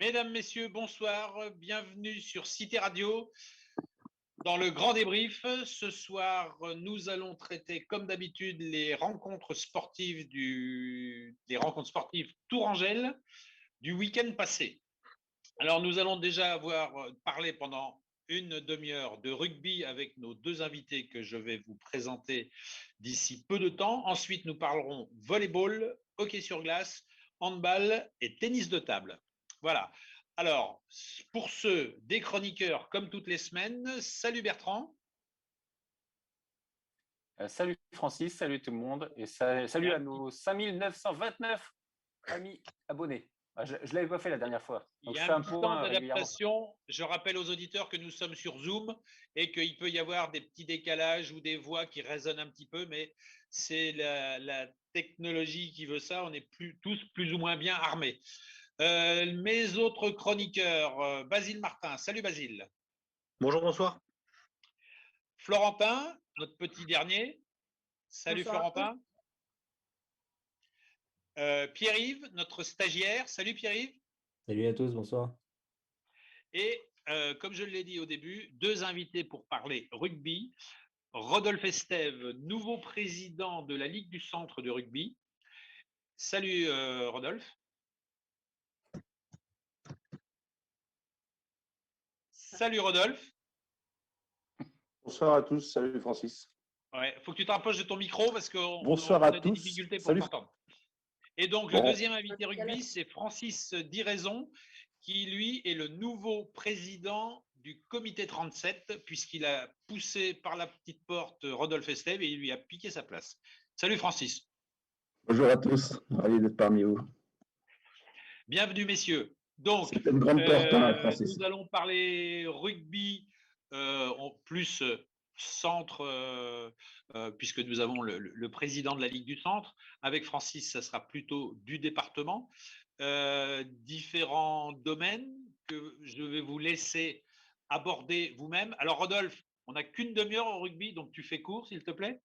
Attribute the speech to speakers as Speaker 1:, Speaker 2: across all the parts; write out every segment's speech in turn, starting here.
Speaker 1: Mesdames, Messieurs, bonsoir, bienvenue sur Cité Radio dans le grand débrief. Ce soir, nous allons traiter comme d'habitude les rencontres sportives Tourangelle du week-end passé. Alors, nous allons déjà avoir parlé pendant une demi-heure de rugby avec nos deux invités que je vais vous présenter d'ici peu de temps. Ensuite, nous parlerons volleyball, hockey sur glace, handball et tennis de table. Voilà. Alors, pour ceux des chroniqueurs, comme toutes les semaines, salut Bertrand.
Speaker 2: Salut Francis, salut tout le monde et salut à nos 5929 amis abonnés. Je ne l'avais pas fait la dernière fois.
Speaker 1: Donc, il y a un petit temps d'adaptation. Je rappelle aux auditeurs que nous sommes sur Zoom et qu'il peut y avoir des petits décalages ou des voix qui résonnent un petit peu, mais c'est la technologie qui veut ça. On est tous plus ou moins bien armés. Mes autres chroniqueurs, Basile Martin. Salut Basile.
Speaker 3: Bonjour, bonsoir.
Speaker 1: Florentin, notre petit dernier. Salut bonsoir. Florentin. Pierre-Yves, notre stagiaire. Salut Pierre-Yves.
Speaker 4: Salut à tous, bonsoir.
Speaker 1: Et comme je l'ai dit au début, deux invités pour parler rugby. Rodolphe Estève, nouveau président de la Ligue du Centre de rugby. Salut Rodolphe. Salut Rodolphe.
Speaker 5: Bonsoir à tous, salut Francis.
Speaker 1: Ouais, faut que tu te rapproches de ton micro parce qu'on
Speaker 5: a
Speaker 1: des difficultés pour t'entendre. Et donc, le deuxième invité rugby, c'est Francis Diraison, qui, lui, est le nouveau président du comité 37, puisqu'il a poussé par la petite porte Rodolphe Estève et il lui a piqué sa place. Salut Francis.
Speaker 4: Bonjour à tous, ravi d'être parmi vous.
Speaker 1: Bienvenue, messieurs. Donc,
Speaker 4: c'est une grande porte, Francis.
Speaker 1: Nous allons parler rugby en plus centre, puisque nous avons le président de la Ligue du Centre. Avec Francis, ça sera plutôt du département. Différents domaines que je vais vous laisser aborder vous-même. Alors, Rodolphe, on n'a qu'une demi-heure au rugby, donc tu fais court, s'il te plaît.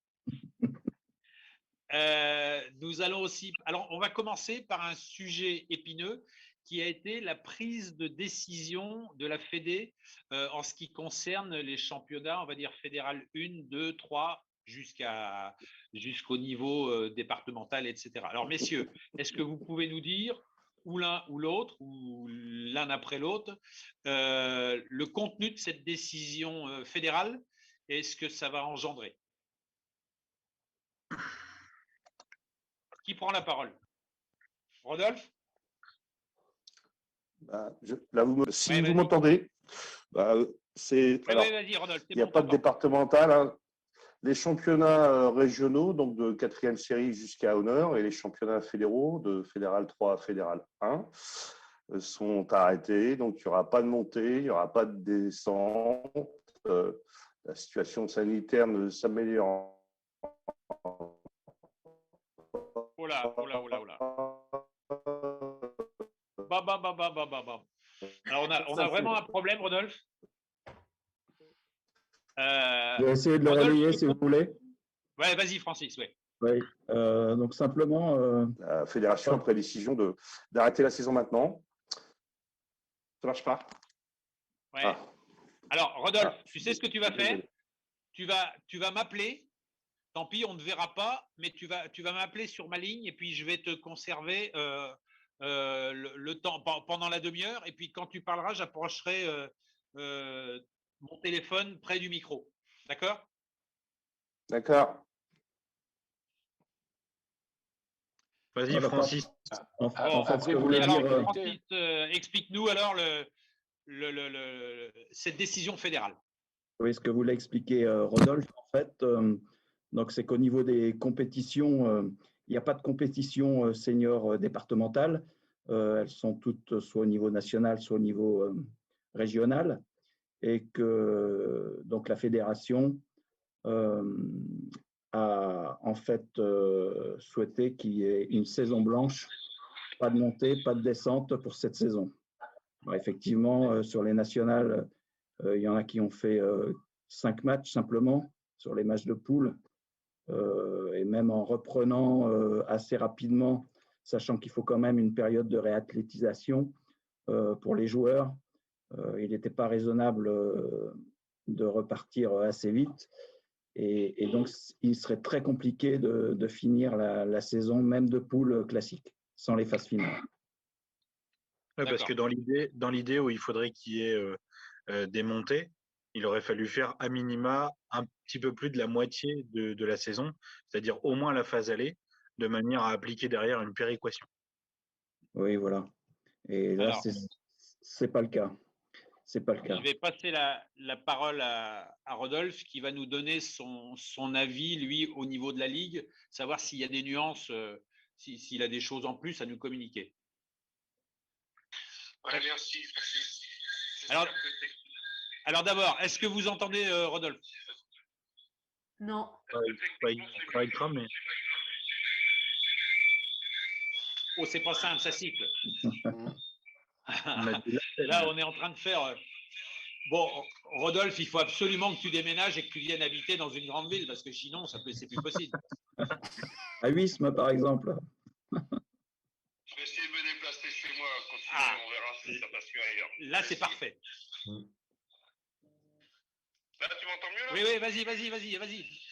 Speaker 1: Nous allons aussi… Alors, on va commencer par un sujet épineux qui a été la prise de décision de la Fédé en ce qui concerne les championnats, on va dire fédéral 1, 2, 3, jusqu'au niveau départemental, etc. Alors, messieurs, est-ce que vous pouvez nous dire, ou l'un ou l'autre, ou l'un après l'autre, le contenu de cette décision fédérale et ce que ça va engendrer? Qui prend la parole? Rodolphe?
Speaker 5: Si vous m'entendez, c'est.
Speaker 1: Vas-y, Rodolphe.
Speaker 5: Il n'y a pas de départemental. Hein. Les championnats régionaux, donc de 4e série jusqu'à honneur, et les championnats fédéraux, de fédéral 3 à fédéral 1, sont arrêtés. Donc, il n'y aura pas de montée, il n'y aura pas de descente. La situation sanitaire ne s'améliore.
Speaker 1: Oh là. Alors, on a vraiment un problème, Rodolphe.
Speaker 4: Je vais essayer de le relayer si vous voulez.
Speaker 1: Ouais, vas-y, Francis. Ouais.
Speaker 4: Oui, donc simplement…
Speaker 5: La fédération a pris la décision d'arrêter la saison maintenant. Ça marche pas.
Speaker 1: Ouais. Ah. Alors, Rodolphe, tu sais ce que tu vas faire? Tu vas m'appeler. Tant pis, on ne verra pas, mais tu vas m'appeler sur ma ligne et puis je vais te conserver le temps pendant la demi-heure. Et puis quand tu parleras, j'approcherai mon téléphone près du micro. D'accord?
Speaker 5: D'accord.
Speaker 3: Vas-y, Francis.
Speaker 1: Francis, explique-nous alors cette décision fédérale.
Speaker 4: Oui, ce que voulait expliquer Rodolphe, en fait, donc c'est qu'au niveau des compétitions, il n'y a pas de compétition senior départementale. Elles sont toutes soit au niveau national, soit au niveau régional. Et que donc la fédération a en fait souhaité qu'il y ait une saison blanche, pas de montée, pas de descente pour cette saison. Alors, effectivement, sur les nationales, il y en a qui ont fait 5 matchs simplement sur les matchs de poule. Et même en reprenant assez rapidement, sachant qu'il faut quand même une période de réathlétisation, pour les joueurs. Il n'était pas raisonnable de repartir assez vite. Et donc, il serait très compliqué de finir la saison, même de poule classique, sans les phases finales.
Speaker 3: Ouais, parce que dans l'idée où il faudrait qu'il y ait des montées, il aurait fallu faire à minima un petit peu plus de la moitié de la saison, c'est-à-dire au moins la phase aller, de manière à appliquer derrière une péréquation.
Speaker 4: Oui, voilà. Et là,
Speaker 1: Alors,
Speaker 4: c'est pas le cas. C'est pas le cas.
Speaker 1: je vais passer la parole à Rodolphe qui va nous donner son avis, lui, au niveau de la Ligue, savoir s'il y a des nuances, s'il a des choses en plus à nous communiquer.
Speaker 6: Ouais, merci.
Speaker 1: Alors d'abord, est-ce que vous entendez Rodolphe?
Speaker 7: Non.
Speaker 3: Pas extra, mais
Speaker 1: Oh, c'est pas simple, ça siffle.
Speaker 3: on a dit
Speaker 1: Là, on est en train de faire. Bon, Rodolphe, il faut absolument que tu déménages et que tu viennes habiter dans une grande ville parce que sinon, c'est plus possible.
Speaker 4: À Huisme, par exemple.
Speaker 6: Je vais essayer de me déplacer chez moi, continuer, on verra si ça passe mieux ailleurs.
Speaker 1: Là, c'est parfait.
Speaker 6: Là, tu m'entends mieux là?
Speaker 1: Oui, vas-y,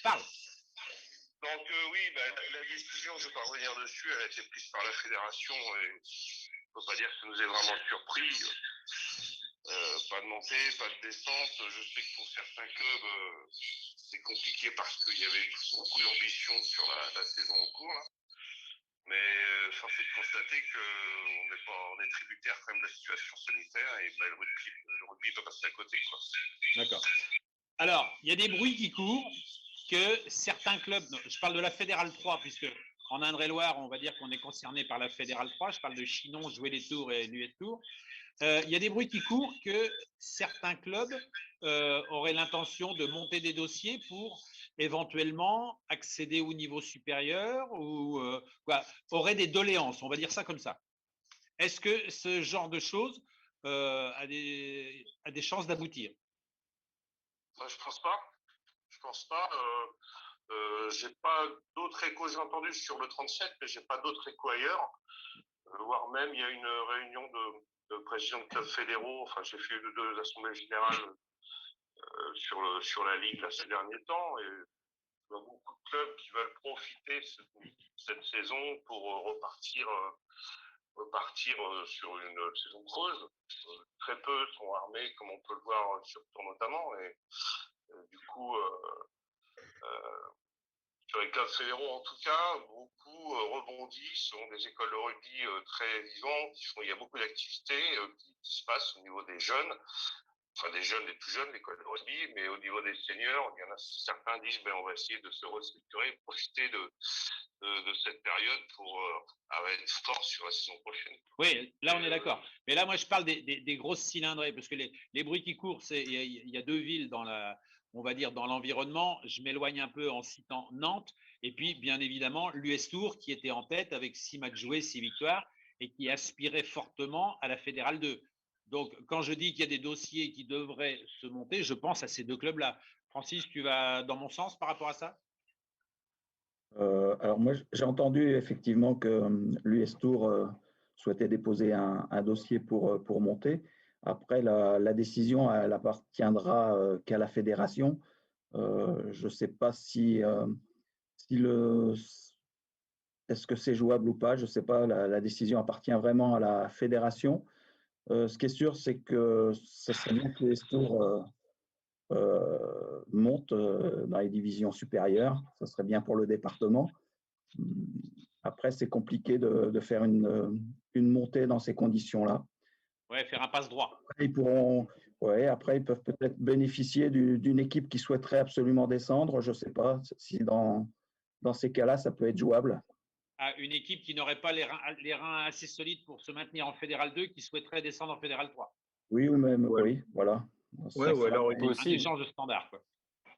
Speaker 1: parle.
Speaker 6: Donc oui, la décision, je ne vais pas revenir dessus, elle a été prise par la fédération et je ne peux pas dire que ça nous ait vraiment surpris. Pas de montée, pas de descente. Je sais que pour certains clubs, c'est compliqué parce qu'il y avait beaucoup d'ambition sur la saison en cours. Là. Mais force est de constater qu'on est tributaire quand même de la situation sanitaire et le rugby peut passer à côté.
Speaker 1: D'accord. Alors, il y a des bruits qui courent que certains clubs, je parle de la Fédérale 3, puisque en Indre-et-Loire, on va dire qu'on est concerné par la Fédérale 3, je parle de Chinon, Jouer les Tours et l'US Tours. Il y a des bruits qui courent que certains clubs auraient l'intention de monter des dossiers pour éventuellement accéder au niveau supérieur ou auraient des doléances, on va dire ça comme ça. Est-ce que ce genre de choses a des chances d'aboutir?
Speaker 6: Je pense pas. Je pense pas. J'ai pas d'autres échos. J'ai entendu sur le 37, mais j'ai pas d'autres échos ailleurs. Voire même, il y a une réunion de présidents de clubs fédéraux. Enfin, j'ai fait deux assemblées générales sur la Ligue là, ces derniers temps. Et il y a beaucoup de clubs qui veulent profiter cette saison pour repartir sur une saison creuse. Très peu sont armés, comme on peut le voir sur Tour notamment. Et du coup, sur les clubs fédéraux, en tout cas, beaucoup rebondissent, sont des écoles de rugby très vivantes. Il y a beaucoup d'activités qui se passent au niveau des jeunes, enfin des jeunes, des plus jeunes, l'école de rugby, mais au niveau des seniors, il y en a certains disent on va essayer de se restructurer, profiter de cette période pour être fort sur la saison prochaine.
Speaker 1: Oui, là on est d'accord. Mais là, moi, je parle des grosses cylindrées, parce que les bruits qui courent, il y a deux villes on va dire dans l'environnement. Je m'éloigne un peu en citant Nantes, et puis bien évidemment l'US Tours qui était en tête avec 6 matchs joués, 6 victoires, et qui aspirait fortement à la Fédérale 2. Donc, quand je dis qu'il y a des dossiers qui devraient se monter, je pense à ces deux clubs-là. Francis, tu vas dans mon sens par rapport à ça?
Speaker 4: Alors moi, j'ai entendu effectivement que l'US Tour souhaitait déposer un dossier pour monter. Après, la décision, elle appartiendra qu'à la fédération. Je ne sais pas est-ce que c'est jouable ou pas. Je ne sais pas. La décision appartient vraiment à la fédération. Ce qui est sûr, c'est que ce serait bien que l'US Tour monte dans les divisions supérieures. Ça serait bien pour le département. Après, c'est compliqué de faire une montée dans ces conditions-là.
Speaker 1: Ouais, faire un passe-droit.
Speaker 4: Après, ils peuvent peut-être bénéficier d'une équipe qui souhaiterait absolument descendre. Je ne sais pas si dans ces cas-là, ça peut être jouable.
Speaker 1: Une équipe qui n'aurait pas les reins assez solides pour se maintenir en Fédéral 2, qui souhaiterait descendre en Fédéral 3.
Speaker 4: Oui, ou même, oui, voilà.
Speaker 3: Ouais, ou alors
Speaker 1: un échange de standard.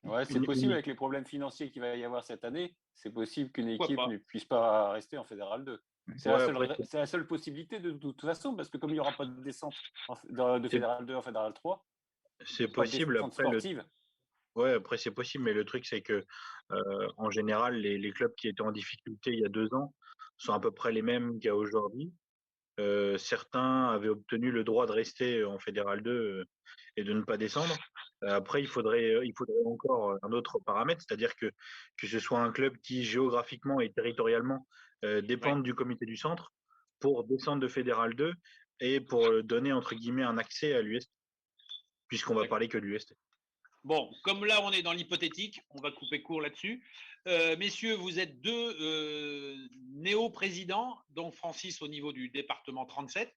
Speaker 2: Ouais, c'est possible avec les problèmes financiers qu'il va y avoir cette année. C'est possible qu'une équipe ne puisse pas rester en Fédéral 2. C'est la seule possibilité de toute façon, parce que comme il n'y aura pas de descente de Fédéral 2 en Fédéral 3,
Speaker 3: c'est possible. Après, c'est possible, mais le truc, c'est que en général, les clubs qui étaient en difficulté il y a 2 ans sont à peu près les mêmes qu'il y a aujourd'hui. certains avaient obtenu le droit de rester en Fédéral 2 et de ne pas descendre. Après, il faudrait encore un autre paramètre, c'est-à-dire que ce soit un club qui géographiquement et territorialement dépende du comité du centre pour descendre de Fédéral 2 et pour donner entre guillemets un accès à l'UST, puisqu'on va parler que de l'UST.
Speaker 1: Bon, comme là on est dans l'hypothétique, on va couper court là-dessus. Messieurs, vous êtes deux néo-présidents, donc Francis au niveau du département 37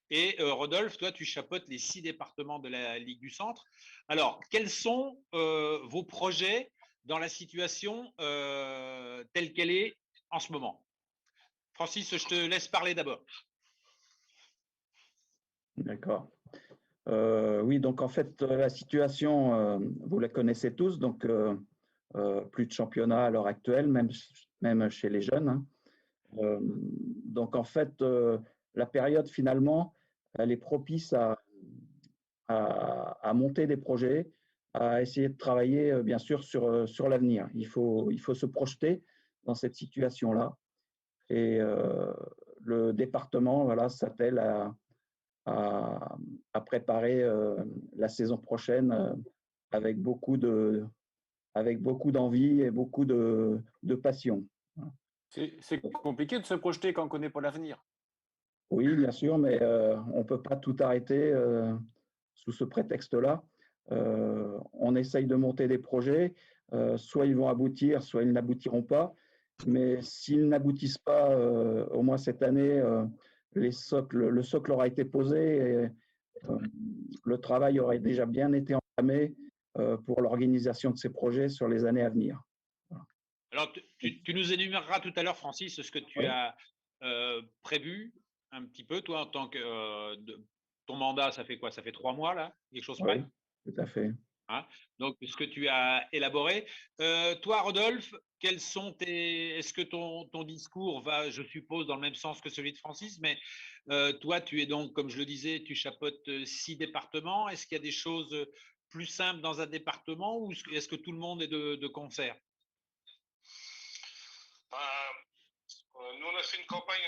Speaker 1: et Rodolphe, toi tu chapeautes les 6 départements de la Ligue du Centre. Alors, quels sont vos projets dans la situation telle qu'elle est en ce moment? Francis, je te laisse parler d'abord.
Speaker 4: D'accord. Oui, donc en fait, la situation, vous la connaissez tous, donc plus de championnat à l'heure actuelle, même chez les jeunes, hein. Donc en fait, la période finalement, elle est propice à monter des projets, à essayer de travailler bien sûr sur l'avenir. Il faut se projeter dans cette situation-là. Et le département voilà, s'attelle à préparer la saison prochaine avec beaucoup d'envie et beaucoup de passion.
Speaker 2: C'est compliqué de se projeter quand on ne connaît pas l'avenir.
Speaker 4: Oui, bien sûr, mais on ne peut pas tout arrêter sous ce prétexte-là. On essaye de monter des projets, soit ils vont aboutir, soit ils n'aboutiront pas. Mais s'ils n'aboutissent pas, au moins cette année, le socle aura été posé et le travail aurait déjà bien été entamé pour l'organisation de ces projets sur les années à venir.
Speaker 1: Voilà. Alors, tu nous énuméreras tout à l'heure, Francis, ce que tu as prévu un petit peu, toi, en tant que ton mandat, ça fait quoi? Ça fait 3 mois, là? Quelque chose près?
Speaker 4: Oui, tout à fait.
Speaker 1: Hein, donc, ce que tu as élaboré. Toi, Rodolphe, quels sont est-ce que ton discours va, je suppose, dans le même sens que celui de Francis, mais toi, tu es donc, comme je le disais, tu chapeautes 6 départements. Est-ce qu'il y a des choses plus simples dans un département ou est-ce que tout le monde est de concert?
Speaker 6: Nous, on a fait une campagne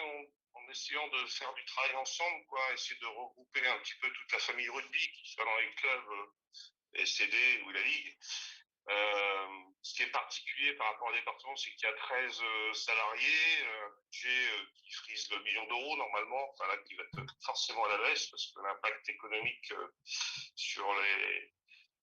Speaker 6: en essayant de faire du travail ensemble, quoi, essayer de regrouper un petit peu toute la famille rugby, qui soit dans les clubs SCD ou la Ligue. Ce qui est particulier par rapport au département, c'est qu'il y a 13 salariés, un budget qui frise le million d'euros normalement, enfin là qui va être forcément à la baisse parce que l'impact économique sur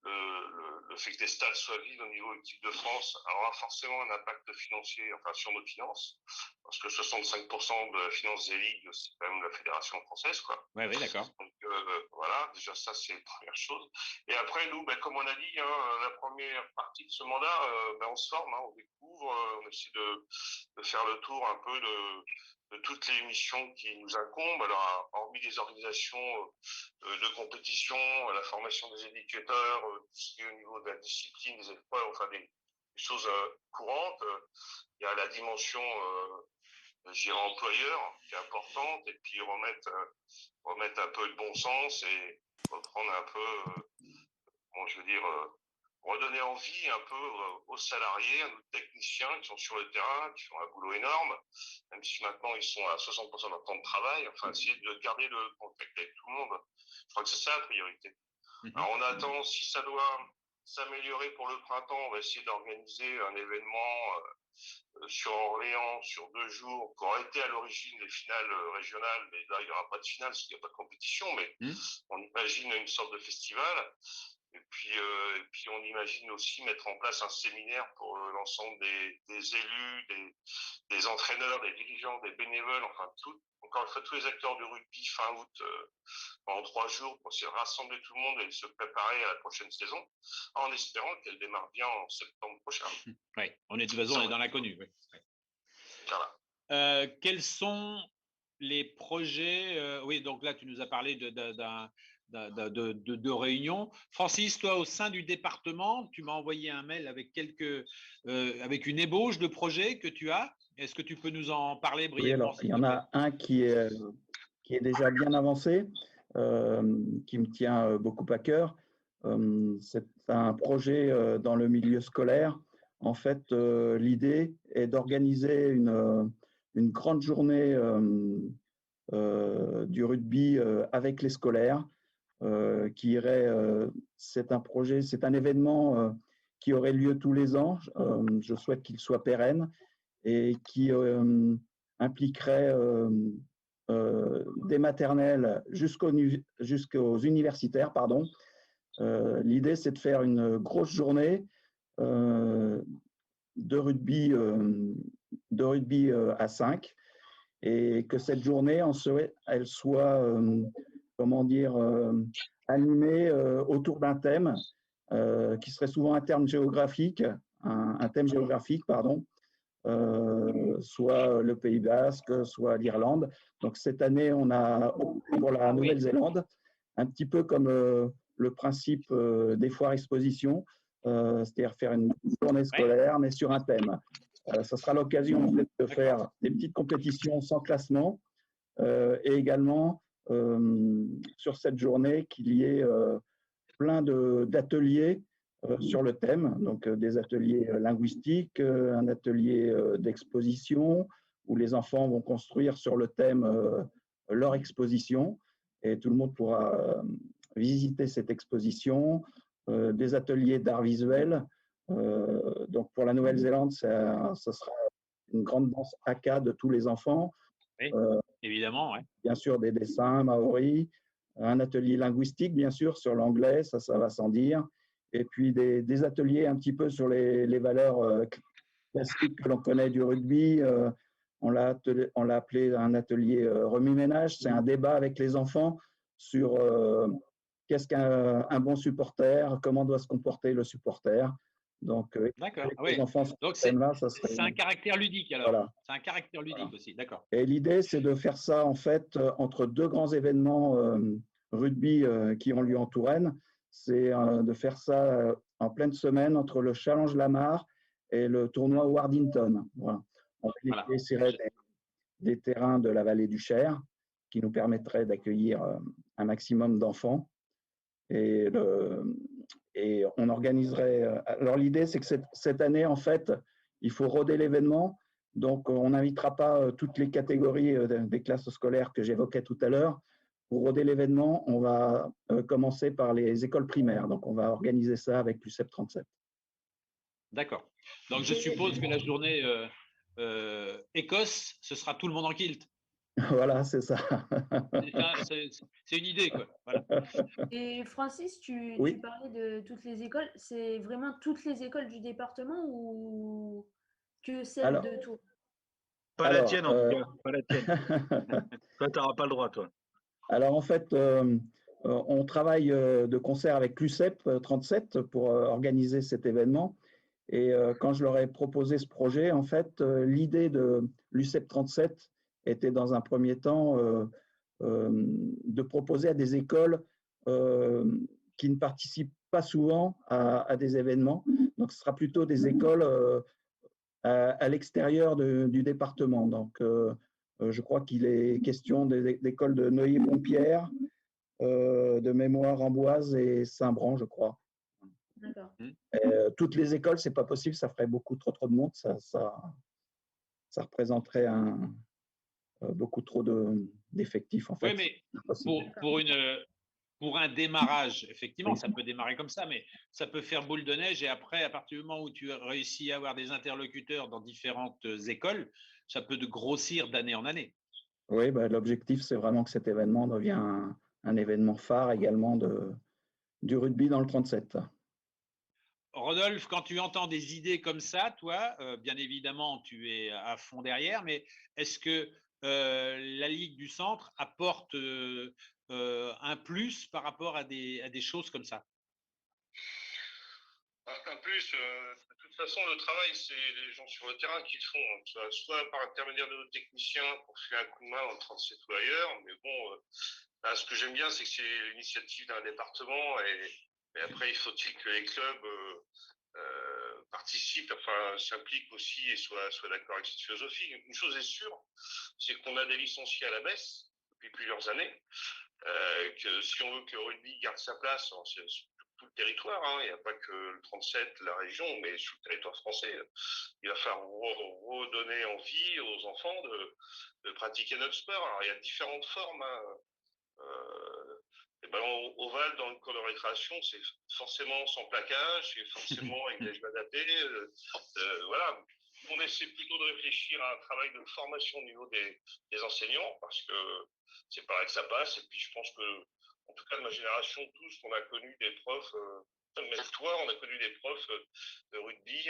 Speaker 6: le fait que les stades soient vides au niveau équipe de France aura forcément un impact financier, enfin sur nos finances, parce que 65% de la finance des ligues, c'est quand même la fédération française, quoi.
Speaker 1: Oui, d'accord.
Speaker 6: Donc voilà, déjà ça c'est une première chose. Et après nous, comme on a dit, la première partie de ce mandat, on se forme, on découvre, on essaie de faire le tour un peu de toutes les missions qui nous incombent. Alors, hormis les organisations de compétition, la formation des éducateurs, tout ce qui est au niveau de la discipline, des épreuves, enfin des choses courantes. Il y a la dimension employeur qui est importante, et puis remettre un peu de bon sens et reprendre un peu, redonner envie un peu aux salariés, à nos techniciens qui sont sur le terrain, qui font un boulot énorme, même si maintenant ils sont à 60% de leur temps de travail, enfin essayer de garder le contact avec tout le monde. Je crois que c'est ça la priorité. Alors on attend, si ça doit s'améliorer pour le printemps, on va essayer d'organiser un événement sur Orléans sur 2 jours, qui aurait été à l'origine des finales régionales, mais là il n'y aura pas de finale parce qu'il n'y a pas de compétition, mais on imagine une sorte de festival. Et puis on imagine aussi mettre en place un séminaire pour l'ensemble des élus, des entraîneurs, des dirigeants, des bénévoles, enfin encore une fois tous les acteurs du rugby fin août pendant 3 jours pour essayer de rassembler tout le monde et se préparer à la prochaine saison en espérant qu'elle démarre bien en septembre prochain.
Speaker 1: Oui, on est de toute façon on est dans l'inconnu. Oui.
Speaker 6: Voilà.
Speaker 1: Quels sont les projets oui, donc là tu nous as parlé de réunions. Francis, toi, au sein du département, tu m'as envoyé un mail avec avec une ébauche de projet que tu as. Est-ce que tu peux nous en parler brièvement?
Speaker 4: Oui, alors, il y en a un qui est déjà bien avancé, qui me tient beaucoup à cœur. C'est un projet dans le milieu scolaire. En fait, l'idée est d'organiser une grande journée du rugby avec les scolaires, qui irait, c'est un événement qui aurait lieu tous les ans. Je souhaite qu'il soit pérenne et qui impliquerait des maternelles jusqu'aux universitaires, pardon. L'idée, c'est de faire une grosse journée de rugby à 5 et que cette journée, elle soit, comment dire, animée autour d'un thème qui serait souvent un thème géographique, pardon, soit le Pays Basque, soit l'Irlande. Donc cette année, on a opté pour la Nouvelle-Zélande, un petit peu comme le principe des foires expositions, c'est-à-dire faire une journée scolaire, mais sur un thème. Ça sera l'occasion en fait, de faire des petites compétitions sans classement et également sur cette journée qu'il y ait plein d'ateliers sur le thème, donc des ateliers linguistiques, un atelier d'exposition où les enfants vont construire sur le thème leur exposition et tout le monde pourra visiter cette exposition, des ateliers d'art visuel. Donc pour la Nouvelle-Zélande, ça sera une grande danse haka de tous les enfants.
Speaker 1: Oui, évidemment, ouais.
Speaker 4: Bien sûr, des dessins maoris, un atelier linguistique, bien sûr, sur l'anglais, ça va sans dire. Et puis des ateliers un petit peu sur les valeurs classiques que l'on connaît du rugby. On l'a appelé un atelier remue-ménage. C'est un débat avec les enfants sur qu'est-ce qu'un bon supporter, comment doit se comporter le supporter. Donc,
Speaker 1: d'accord.
Speaker 4: les enfants
Speaker 1: donc c'est un caractère ludique alors. Voilà. C'est un caractère ludique aussi, d'accord.
Speaker 4: Et l'idée, c'est de faire ça en fait entre deux grands événements rugby qui ont lieu en Touraine. C'est de faire ça en pleine semaine entre le Challenge Lamar et le tournoi Wardington. Voilà. On bénéficierait des terrains de la vallée du Cher qui nous permettraient d'accueillir un maximum d'enfants. Et on organiserait. Alors l'idée, c'est que cette année, en fait, il faut roder l'événement. Donc, on n'invitera pas toutes les catégories des classes scolaires que j'évoquais tout à l'heure. Pour roder l'événement, on va commencer par les écoles primaires. Donc, on va organiser ça avec l'UCEP 37.
Speaker 1: D'accord. Donc, je suppose que la journée Écosse, ce sera tout le monde en kilt.
Speaker 4: Voilà, c'est ça.
Speaker 1: C'est une idée, quoi. Voilà.
Speaker 7: Et Francis, tu parlais de toutes les écoles. C'est vraiment toutes les écoles du département ou que celles de Tours?
Speaker 3: Pas la tienne, en tout cas. Pas la tienne. Toi, tu n'auras pas le droit, toi.
Speaker 4: Alors, en fait, on travaille de concert avec l'UCEP 37 pour organiser cet événement. Et quand je leur ai proposé ce projet, en fait, l'idée de l'UCEP 37 était dans un premier temps de proposer à des écoles qui ne participent pas souvent à des événements. Donc, ce sera plutôt des écoles à l'extérieur du département. Donc, je crois qu'il est question d'écoles de Neuilly-Pompierre, de Mémoire, Amboise et Saint-Bran, je crois.
Speaker 7: D'accord.
Speaker 4: Toutes les écoles, c'est pas possible, ça ferait beaucoup trop de monde, ça représenterait beaucoup trop d'effectifs en fait.
Speaker 1: Oui, mais pour un démarrage, effectivement, ça peut démarrer comme ça, mais ça peut faire boule de neige et après, à partir du moment où tu réussis à avoir des interlocuteurs dans différentes écoles, ça peut grossir d'année en année.
Speaker 4: Oui, bah, l'objectif, c'est vraiment que cet événement devienne un événement phare également du rugby dans le 37.
Speaker 1: Rodolphe, quand tu entends des idées comme ça, toi, bien évidemment, tu es à fond derrière, mais est-ce que la Ligue du Centre apporte un plus par rapport à des choses comme ça?
Speaker 6: Un plus, de toute façon, le travail, c'est les gens sur le terrain qui le font, soit par intermédiaire de nos techniciens pour faire un coup de main dans le 37 ou ailleurs, mais bon, là, ce que j'aime bien, c'est que c'est l'initiative d'un département et après, il faut-il que les clubs participent, enfin, s'impliquent aussi et soient d'accord avec cette philosophie. Une chose est sûre, c'est qu'on a des licenciés à la baisse depuis plusieurs années, que si on veut que le rugby garde sa place, tout le territoire. Hein. Il n'y a pas que le 37, la région, mais sur le territoire français. Il va falloir redonner envie aux enfants de pratiquer notre sport. Alors, il y a différentes formes. Hein. Les ballons ovales dans le cours de récréation, c'est forcément sans plaquage, c'est forcément avec des jeux adaptés. Voilà. On essaie plutôt de réfléchir à un travail de formation au niveau des enseignants, parce que c'est pareil que ça passe. Et puis je pense que, en tout cas de ma génération, tous, on a connu des profs, même toi, on a connu des profs de rugby,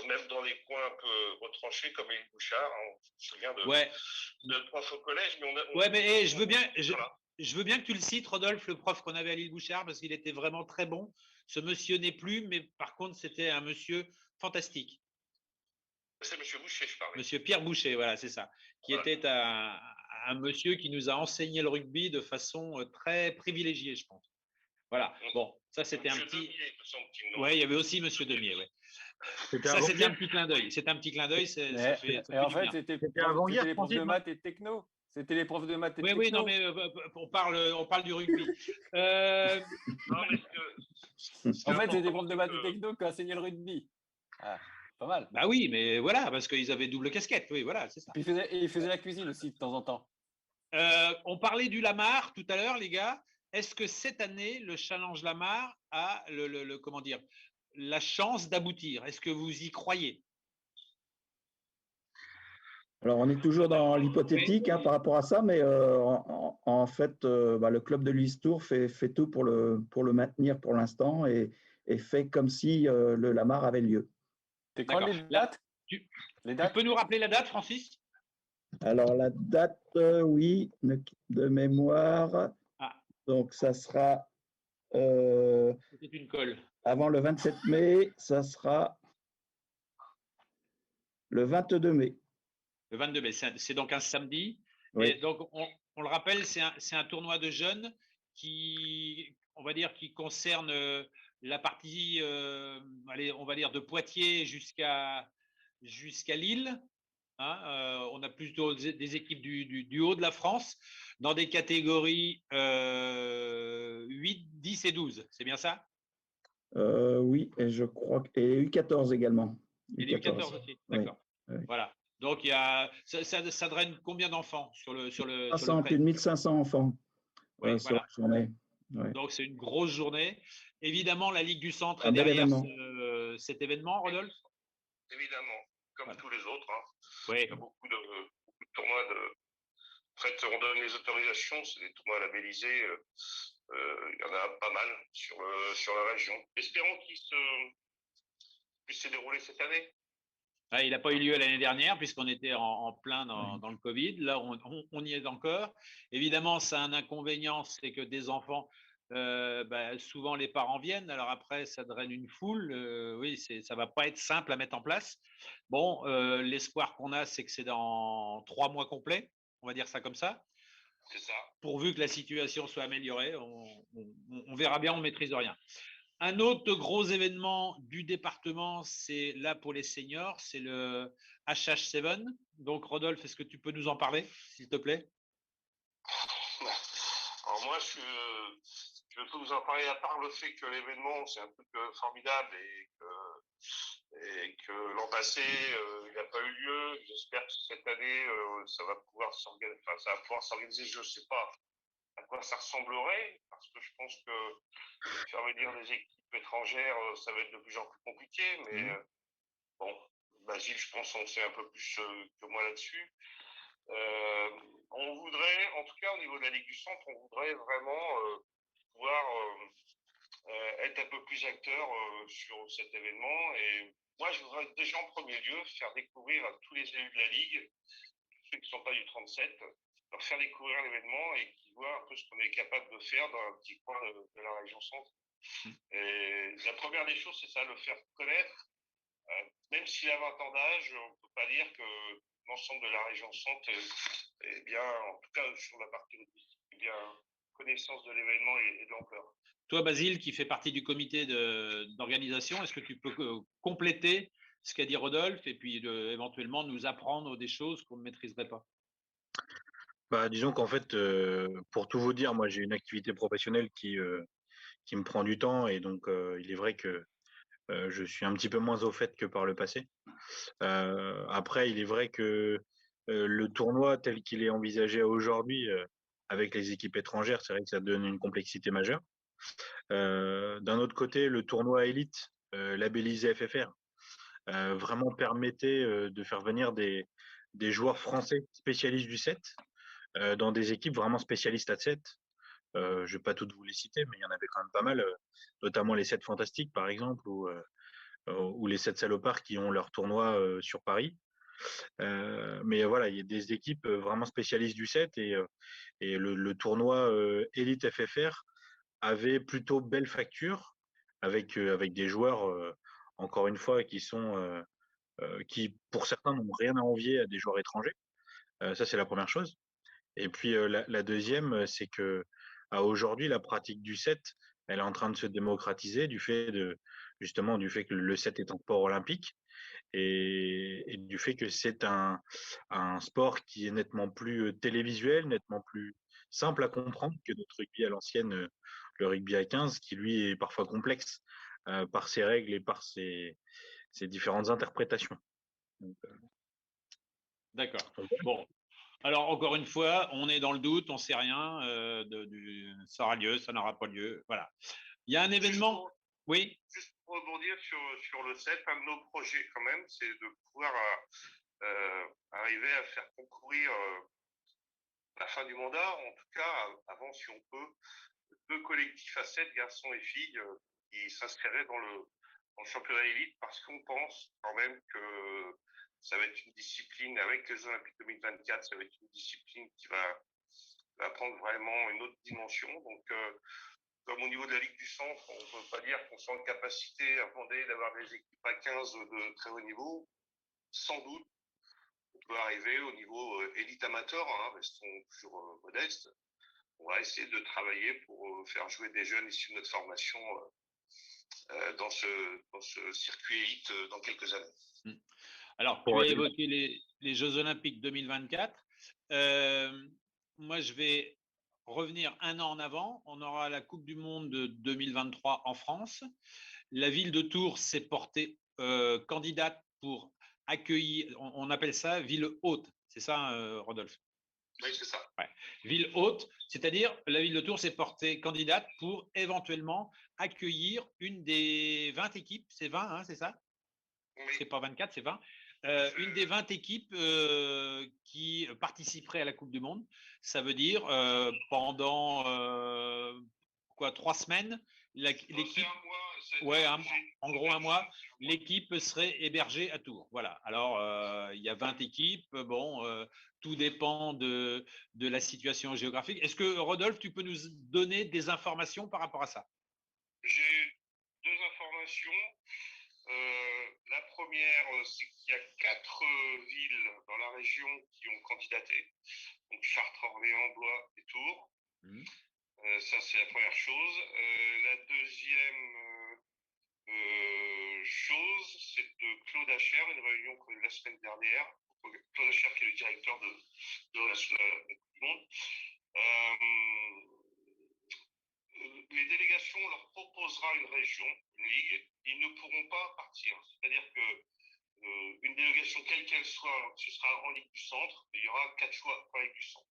Speaker 6: même dans les coins un peu retranchés comme Élie Bouchard. Hein. Je me souviens de profs au collège, mais
Speaker 1: mais je veux bien. Je veux bien que tu le cites, Rodolphe, le prof qu'on avait à l'île Bouchard, parce qu'il était vraiment très bon. Ce monsieur n'est plus, mais par contre, c'était un monsieur fantastique.
Speaker 6: C'est monsieur Boucher, je parlais.
Speaker 1: Monsieur Pierre Boucher, voilà, c'est ça. Qui était un monsieur qui nous a enseigné le rugby de façon très privilégiée, je pense. Voilà. Bon, ça, c'était un petit. Oui, il y avait aussi monsieur Demier, oui. Ça, c'était un petit clin d'œil. C'est un petit clin d'œil.
Speaker 2: Et en fait, c'était les profs de maths et de techno. C'était les profs de maths et techno.
Speaker 1: Oui, non, mais on parle du rugby.
Speaker 2: En fait, c'est des profs de maths et techno qui enseignaient le rugby. Ah, pas mal.
Speaker 1: Bah oui, mais voilà, parce qu'ils avaient double casquette. Oui, voilà, c'est ça.
Speaker 2: Puis ils faisaient la cuisine aussi de temps en temps.
Speaker 1: On parlait du Lamar tout à l'heure, les gars. Est-ce que cette année, le Challenge Lamar a comment dire, la chance d'aboutir? Est-ce que vous y croyez?
Speaker 4: Alors, on est toujours dans l'hypothétique par rapport à ça, mais en fait, le club de Listour fait tout pour le maintenir pour l'instant et fait comme si le Lamar avait lieu.
Speaker 2: C'est quoi les dates?
Speaker 1: Tu peux nous rappeler la date, Francis?
Speaker 4: Alors, la date, oui, de mémoire. Ah. Donc, ça sera…
Speaker 1: C'est une colle.
Speaker 4: Avant le 27 mai, ça sera le 22 mai.
Speaker 1: Le 22 mai, c'est donc un samedi.
Speaker 4: Oui.
Speaker 1: Et donc, on le rappelle, c'est un tournoi de jeunes qui, on va dire, qui concerne la partie, on va dire, de Poitiers jusqu'à Lille. Hein, on a plutôt des équipes du haut de la France dans des catégories 8, 10 et 12. C'est bien ça?
Speaker 4: Oui, et je crois et U14 également.
Speaker 1: Et les U14 aussi, d'accord. Oui. Voilà. Donc, ça draine combien d'enfants sur le
Speaker 4: plus de 1500 enfants sur la journée.
Speaker 1: Ouais. Donc, c'est une grosse journée. Évidemment, la Ligue du Centre est derrière cet événement, Rodolphe?
Speaker 6: Évidemment, comme tous les autres. Hein.
Speaker 1: Oui.
Speaker 6: Il y a beaucoup de tournois. En fait, on donne les autorisations, c'est des tournois labellisés. Il y en a pas mal sur la région. Espérons qu'il puisse se dérouler cette année.
Speaker 1: Il n'a pas eu lieu l'année dernière puisqu'on était en plein dans le Covid. Là, on y est encore. Évidemment, ça a un inconvénient, c'est que des enfants, souvent les parents viennent. Alors après, ça draine une foule. Oui, ça ne va pas être simple à mettre en place. Bon, l'espoir qu'on a, c'est que c'est dans 3 mois complets. On va dire ça comme ça.
Speaker 6: C'est ça.
Speaker 1: Pourvu que la situation soit améliorée, on verra bien, on ne maîtrise rien. Un autre gros événement du département, c'est là pour les seniors, c'est le HH7. Donc, Rodolphe, est-ce que tu peux nous en parler, s'il te plaît?
Speaker 6: Alors moi, je peux vous en parler à part le fait que l'événement, c'est un truc formidable et que l'an passé, il n'a pas eu lieu. J'espère que cette année, ça va pouvoir s'organiser. Je ne sais pas à quoi ça ressemblerait, parce que je pense que faire venir des équipes étrangères, ça va être de plus en plus compliqué, mais bon, Basile, je pense, on sait un peu plus que moi là-dessus. On voudrait, en tout cas au niveau de la Ligue du Centre, on voudrait vraiment pouvoir être un peu plus acteur sur cet événement. Et moi, je voudrais déjà en premier lieu faire découvrir à tous les élus de la Ligue, ceux qui ne sont pas du 37, leur faire découvrir l'événement et qu'ils voient un peu ce qu'on est capable de faire dans un petit coin de la région centre. Et la première des choses, c'est ça, le faire connaître. Même s'il a 20 ans d'âge, on ne peut pas dire que l'ensemble de la région centre est bien, en tout cas sur la partie logistique, est bien connaissance de l'événement et de l'ampleur.
Speaker 1: Toi, Basile, qui fait partie du comité d'organisation, est-ce que tu peux compléter ce qu'a dit Rodolphe et puis éventuellement nous apprendre des choses qu'on ne maîtriserait pas?
Speaker 3: Disons qu'en fait, pour tout vous dire, moi j'ai une activité professionnelle qui qui me prend du temps et donc il est vrai que je suis un petit peu moins au fait que par le passé. Après, il est vrai que le tournoi tel qu'il est envisagé aujourd'hui, avec les équipes étrangères, c'est vrai que ça donne une complexité majeure. D'un autre côté, le tournoi élite, labellisé FFR, vraiment permettait de faire venir des joueurs français spécialistes du 7 dans des équipes vraiment spécialistes à 7. Je ne vais pas toutes vous les citer, mais il y en avait quand même pas mal, notamment les 7 Fantastiques par exemple, ou les 7 Salopards qui ont leur tournoi sur Paris. Mais voilà, il y a des équipes vraiment spécialistes du 7 et le tournoi Elite FFR avait plutôt belle facture avec des joueurs, encore une fois, qui pour certains n'ont rien à envier à des joueurs étrangers. Ça, c'est la première chose. Et puis la deuxième, c'est que aujourd'hui, la pratique du 7, elle est en train de se démocratiser justement du fait que le 7 est un sport olympique et du fait que c'est un sport qui est nettement plus télévisuel, nettement plus simple à comprendre que notre rugby à l'ancienne, le rugby à 15, qui lui est parfois complexe par ses règles et par ses différentes interprétations.
Speaker 1: D'accord. Bon. Alors, encore une fois, on est dans le doute, on ne sait rien. Ça aura lieu, ça n'aura pas lieu. Voilà. Il y a un événement. Oui.
Speaker 6: Juste pour rebondir sur le 7, un de nos projets, quand même, c'est de pouvoir arriver à faire concourir la fin du mandat, en tout cas, avant, si on peut, 2 collectifs à 7, garçons et filles, qui s'inscriraient dans le championnat élite, parce qu'on pense quand même que ça va être une discipline, avec les Olympiques 2024, ça va être une discipline qui va prendre vraiment une autre dimension. Donc, comme au niveau de la Ligue du Centre, on ne peut pas dire qu'on soit en capacité à demander d'avoir des équipes à 15 de très haut niveau. Sans doute, on peut arriver au niveau élite amateur, restons toujours modestes. On va essayer de travailler pour faire jouer des jeunes issus de notre formation dans ce circuit élite dans quelques années.
Speaker 1: Alors, tu as évoqué les Jeux Olympiques 2024. Moi, je vais revenir un an en avant. On aura la Coupe du Monde de 2023 en France. La ville de Tours s'est portée candidate pour accueillir, on appelle ça ville haute. C'est ça, Rodolphe?
Speaker 6: Oui, c'est ça.
Speaker 1: Ouais. Ville haute, c'est-à-dire la ville de Tours s'est portée candidate pour éventuellement accueillir une des 20 équipes. C'est 20, hein, c'est ça? Oui. C'est pas 24, c'est 20. Une des 20 équipes qui participeraient à la Coupe du Monde. Ça veut dire pendant 3 semaines, l'équipe. Ouais, en gros un mois, l'équipe serait hébergée à Tours. Voilà. Alors, il y a 20 équipes. Bon, tout dépend de la situation géographique. Est-ce que, Rodolphe, tu peux nous donner des informations par rapport à ça?
Speaker 6: J'ai 2 informations. La première, c'est qu'il y a 4 villes dans la région qui ont candidaté. Donc Chartres, Orléans, Blois et Tours. Ça, c'est la première chose. La deuxième chose, c'est de Claude Hacher, une réunion qu'on a eue la semaine dernière. Claude Hacher, qui est le directeur de la Coupe du Monde. Les délégations, on leur proposera une région, une ligue. Ils ne pourront pas partir. C'est-à-dire que une délégation, quelle qu'elle soit, ce sera en Ligue du Centre. Il y aura 4 choix en Ligue du Centre.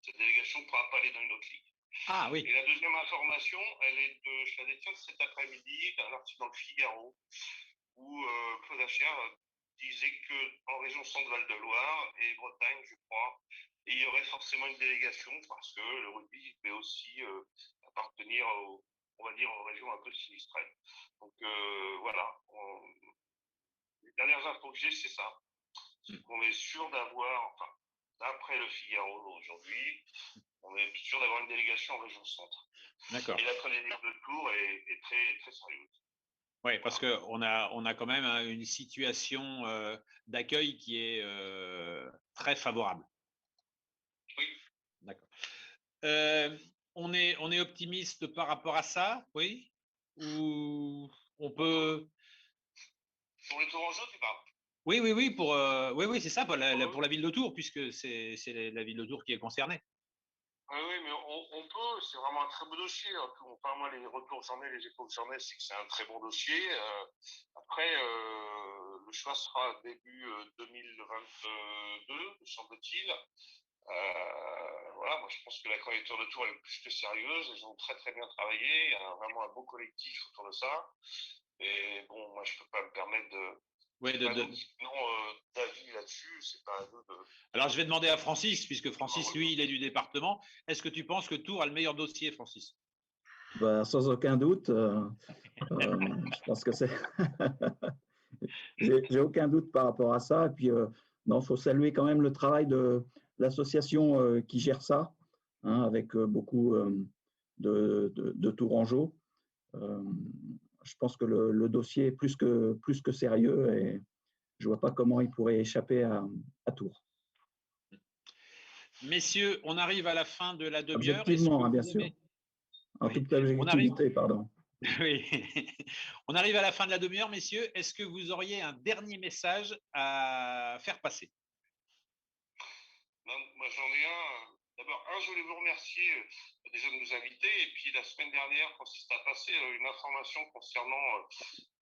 Speaker 6: Cette délégation ne pourra pas aller dans une autre ligue.
Speaker 1: Ah oui.
Speaker 6: Et la deuxième information, je la détiens de cet après-midi, un article dans le Figaro, où Claude Hacher disait qu'en région Centre-Val de Loire et Bretagne, je crois, il y aurait forcément une délégation parce que le rugby peut aussi appartenir, on va dire, aux régions un peu sinistrées. Donc voilà. Les dernières infos que j'ai, c'est ça. C'est qu'on est sûr d'avoir, enfin, d'après le Figaro aujourd'hui, on est sûr d'avoir une délégation en région centre.
Speaker 1: D'accord.
Speaker 6: Et la première ligue de Tours est très, très sérieuse.
Speaker 1: Oui, parce qu'on a quand même une situation d'accueil qui est très favorable.
Speaker 6: Oui.
Speaker 1: D'accord. On est optimiste par rapport à ça, oui? Ou on peut…
Speaker 6: Pour les Tourangeaux, tu parles?
Speaker 1: Oui, oui, c'est ça, pour la ville de Tours, puisque c'est la ville de Tours qui est concernée.
Speaker 6: Oui, mais on peut, c'est vraiment un très beau dossier. Enfin, moi, les retours que j'en ai, les échos que j'en ai, c'est que c'est un très bon dossier. Après, le choix sera début 2022, me semble-t-il. Voilà, moi je pense que la candidature de Tours est plus que sérieuse. Ils ont très très bien travaillé. Il y a vraiment un beau collectif autour de ça. Et bon, moi je peux pas me permettre d'avis là-dessus. C'est pas à nous de.
Speaker 1: Alors je vais demander à Francis, puisque Francis, lui, il est du département. Est-ce que tu penses que Tours a le meilleur dossier, Francis?
Speaker 4: Sans aucun doute. Je pense que c'est. J'ai aucun doute par rapport à ça. Et puis, non, il faut saluer quand même le travail de l'association qui gère ça, hein, avec beaucoup de Tourangeaux. Je pense que le dossier est plus que sérieux et je ne vois pas comment il pourrait échapper à Tours.
Speaker 1: Messieurs, on arrive à la fin de la demi-heure.
Speaker 4: Objectivement, hein, bien sûr. En toute objectivité, pardon.
Speaker 1: Oui. On arrive à la fin de la demi-heure, messieurs. Est-ce que vous auriez un dernier message à faire passer?
Speaker 6: Moi, j'en ai un. D'abord, je voulais vous remercier déjà de nous inviter. Et puis, la semaine dernière, Francis a passé une information concernant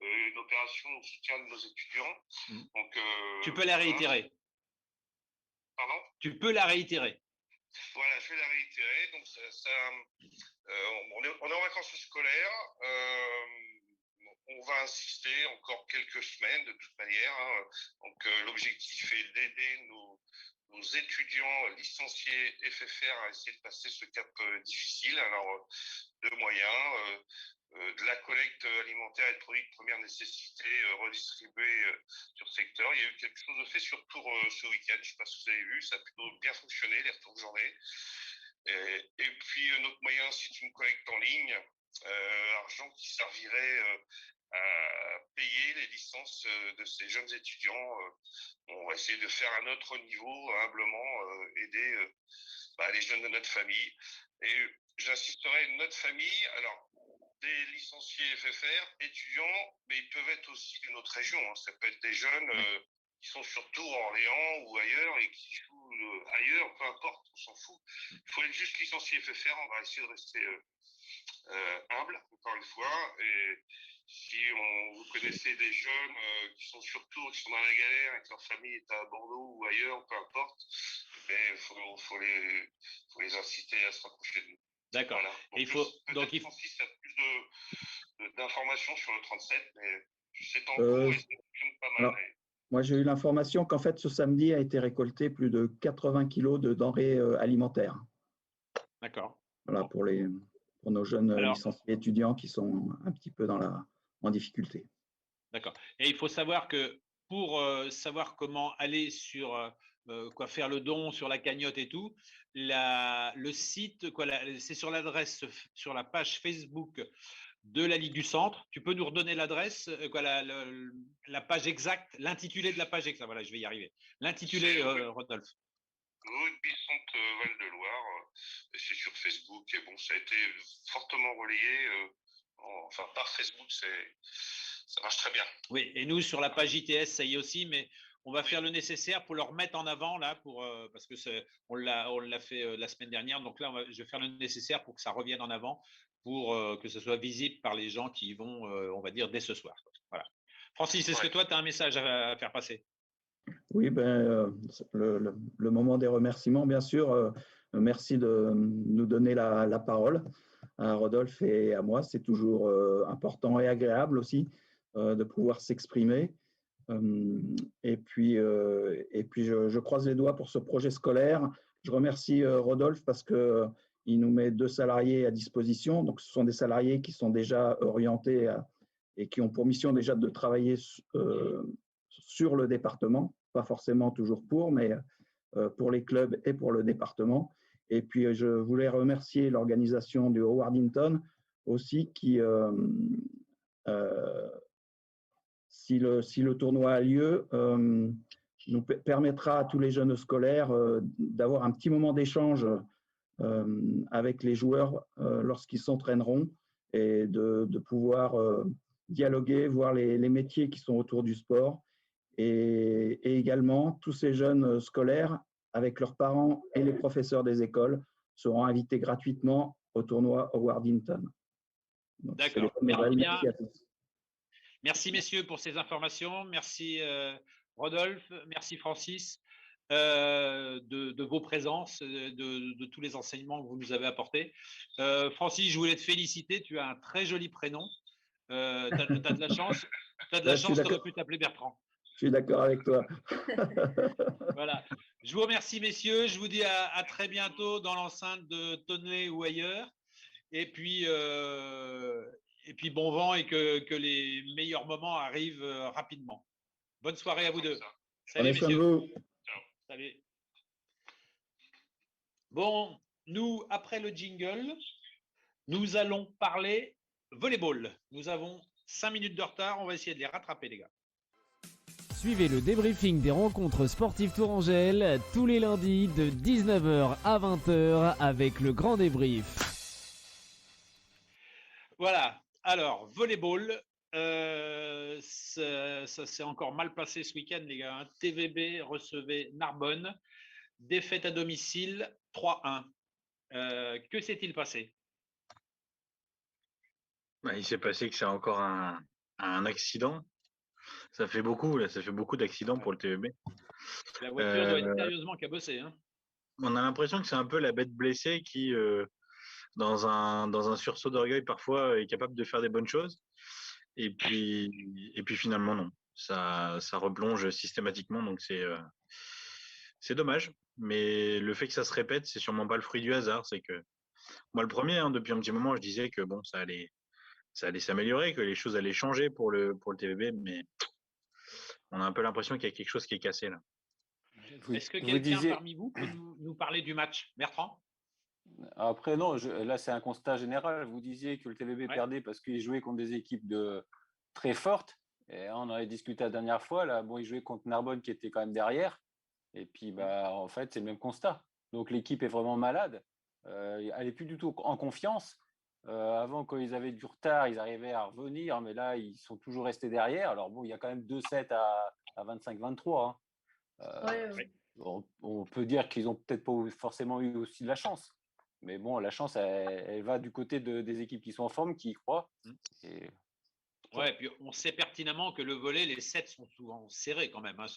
Speaker 6: une opération au soutien de nos étudiants. Donc,
Speaker 1: tu peux la réitérer.
Speaker 6: Pardon?
Speaker 1: Tu peux la réitérer.
Speaker 6: Voilà, je vais la réitérer. Donc, on est en vacances scolaires. On va insister encore quelques semaines de toute manière. Hein. Donc, l'objectif est d'aider nos étudiants licenciés FFR à essayer de passer ce cap difficile. Alors, de moyens, de la collecte alimentaire et de produits de première nécessité redistribués sur secteur. Il y a eu quelque chose de fait sur Tours ce week-end. Je ne sais pas si vous avez vu, ça a plutôt bien fonctionné, les retours que j'en ai. Et puis, notre moyen, c'est une collecte en ligne, argent qui servirait à payer les licences de ces jeunes étudiants. On va essayer de faire à notre niveau, humblement, aider les jeunes de notre famille. Et j'insisterai, notre famille, alors, des licenciés FFR, étudiants, mais ils peuvent être aussi d'une autre région. Hein. Ça peut être des jeunes qui sont surtout à Orléans ou ailleurs et qui jouent ailleurs, peu importe, on s'en fout. Il faut être juste licencié FFR, on va essayer de rester humble, encore une fois. Et si vous connaissez des jeunes qui sont sur Tours, qui sont dans la galère et que leur famille est à Bordeaux ou ailleurs, peu importe, il faut les inciter à se rapprocher de nous.
Speaker 1: D'accord.
Speaker 6: Voilà. Il faut Francis a plus d'informations sur le 37, mais c'est en cours et ça fonctionne pas mal.
Speaker 4: Alors, moi, j'ai eu l'information qu'en fait, ce samedi a été récolté plus de 80 kilos de denrées alimentaires.
Speaker 1: D'accord.
Speaker 4: Voilà, pour nos jeunes licenciés étudiants qui sont un petit peu en difficulté.
Speaker 1: D'accord. Et il faut savoir que pour savoir comment aller sur faire le don sur la cagnotte et tout, le site, c'est sur l'adresse, sur la page Facebook de la Ligue du Centre. Tu peux nous redonner l'adresse, la page exacte, l'intitulé de la page exacte. Voilà, je vais y arriver. L'intitulé, Rodolphe.
Speaker 6: Rugby Centre Val-de-Loire, c'est sur Facebook. Et bon, ça a été fortement relayé. Par Facebook, ça marche très bien.
Speaker 1: Oui, et nous, sur la page ITS, ça y est aussi, mais on va faire le nécessaire pour le remettre en avant, là, parce que on l'a fait la semaine dernière. Donc là, je vais faire le nécessaire pour que ça revienne en avant, pour que ce soit visible par les gens qui vont, on va dire, dès ce soir. Voilà. Francis, est-ce que toi, tu as un message à faire passer?
Speaker 4: Oui, le moment des remerciements, bien sûr. Merci de nous donner la parole à Rodolphe et à moi. C'est toujours important et agréable aussi de pouvoir s'exprimer. Et puis, je croise les doigts pour ce projet scolaire. Je remercie Rodolphe parce qu'il nous met 2 salariés à disposition. Donc, ce sont des salariés qui sont déjà orientés et qui ont pour mission déjà de travailler sur le département, pas forcément toujours mais pour les clubs et pour le département. Et puis, je voulais remercier l'organisation du Howardington aussi qui, si le tournoi a lieu, nous permettra à tous les jeunes scolaires d'avoir un petit moment d'échange avec les joueurs lorsqu'ils s'entraîneront et de pouvoir dialoguer, voir les métiers qui sont autour du sport et également tous ces jeunes scolaires avec leurs parents et les professeurs des écoles seront invités gratuitement au tournoi Howard Hinton.
Speaker 1: D'accord. Merci messieurs pour ces informations. Merci Rodolphe, merci Francis de vos présences, de tous les enseignements que vous nous avez apportés. Francis, je voulais te féliciter, tu as un très joli prénom. Tu as de la chance, tu aurais pu t'appeler Bertrand.
Speaker 4: Je suis d'accord avec toi.
Speaker 1: Voilà. Je vous remercie messieurs, je vous dis à très bientôt dans l'enceinte de Tonley ou ailleurs. Et puis bon vent et que les meilleurs moments arrivent rapidement. Bonne soirée à vous deux.
Speaker 4: Salut messieurs.
Speaker 1: Salut. Bon, nous, après le jingle, nous allons parler volleyball. Nous avons 5 minutes de retard, on va essayer de les rattraper les gars.
Speaker 8: Suivez le débriefing des rencontres sportives Tourangelle tous les lundis de 19h à 20h avec le grand débrief.
Speaker 1: Voilà, alors volleyball, ça s'est encore mal passé ce week-end les gars. TVB recevait Narbonne, défaite à domicile 3-1. Que s'est-il passé?
Speaker 3: Il s'est passé que c'est encore un accident. Ça fait beaucoup d'accidents pour le TVB.
Speaker 1: La voiture doit être sérieusement cabossée. Hein.
Speaker 3: On a l'impression que c'est un peu la bête blessée qui, dans un sursaut d'orgueil, parfois est capable de faire des bonnes choses. Et puis finalement, non. Ça replonge systématiquement, donc c'est dommage. Mais le fait que ça se répète, c'est sûrement pas le fruit du hasard. C'est que moi, le premier, depuis un petit moment, je disais que bon, ça allait s'améliorer, que les choses allaient changer pour le TVB, mais on a un peu l'impression qu'il y a quelque chose qui est cassé là.
Speaker 1: Est-ce que quelqu'un parmi vous peut nous parler du match, Bertrand?
Speaker 2: Après, non, là, c'est un constat général. Vous disiez que le TVB perdait parce qu'il jouait contre des équipes très fortes. Et on en avait discuté la dernière fois. Là, bon, il jouait contre Narbonne qui était quand même derrière. Et puis, en fait, c'est le même constat. Donc, l'équipe est vraiment malade. Elle n'est plus du tout en confiance. Avant, quand ils avaient du retard, ils arrivaient à revenir. Mais là, ils sont toujours restés derrière. Alors, bon, il y a quand même 2-7 à 25-23. On peut dire qu'ils n'ont peut-être pas forcément eu aussi de la chance. Mais bon, la chance, elle va du côté des équipes qui sont en forme, qui y croient. Et...
Speaker 1: Ouais, puis on sait pertinemment que le volley, les sets sont souvent serrés quand même. Hein.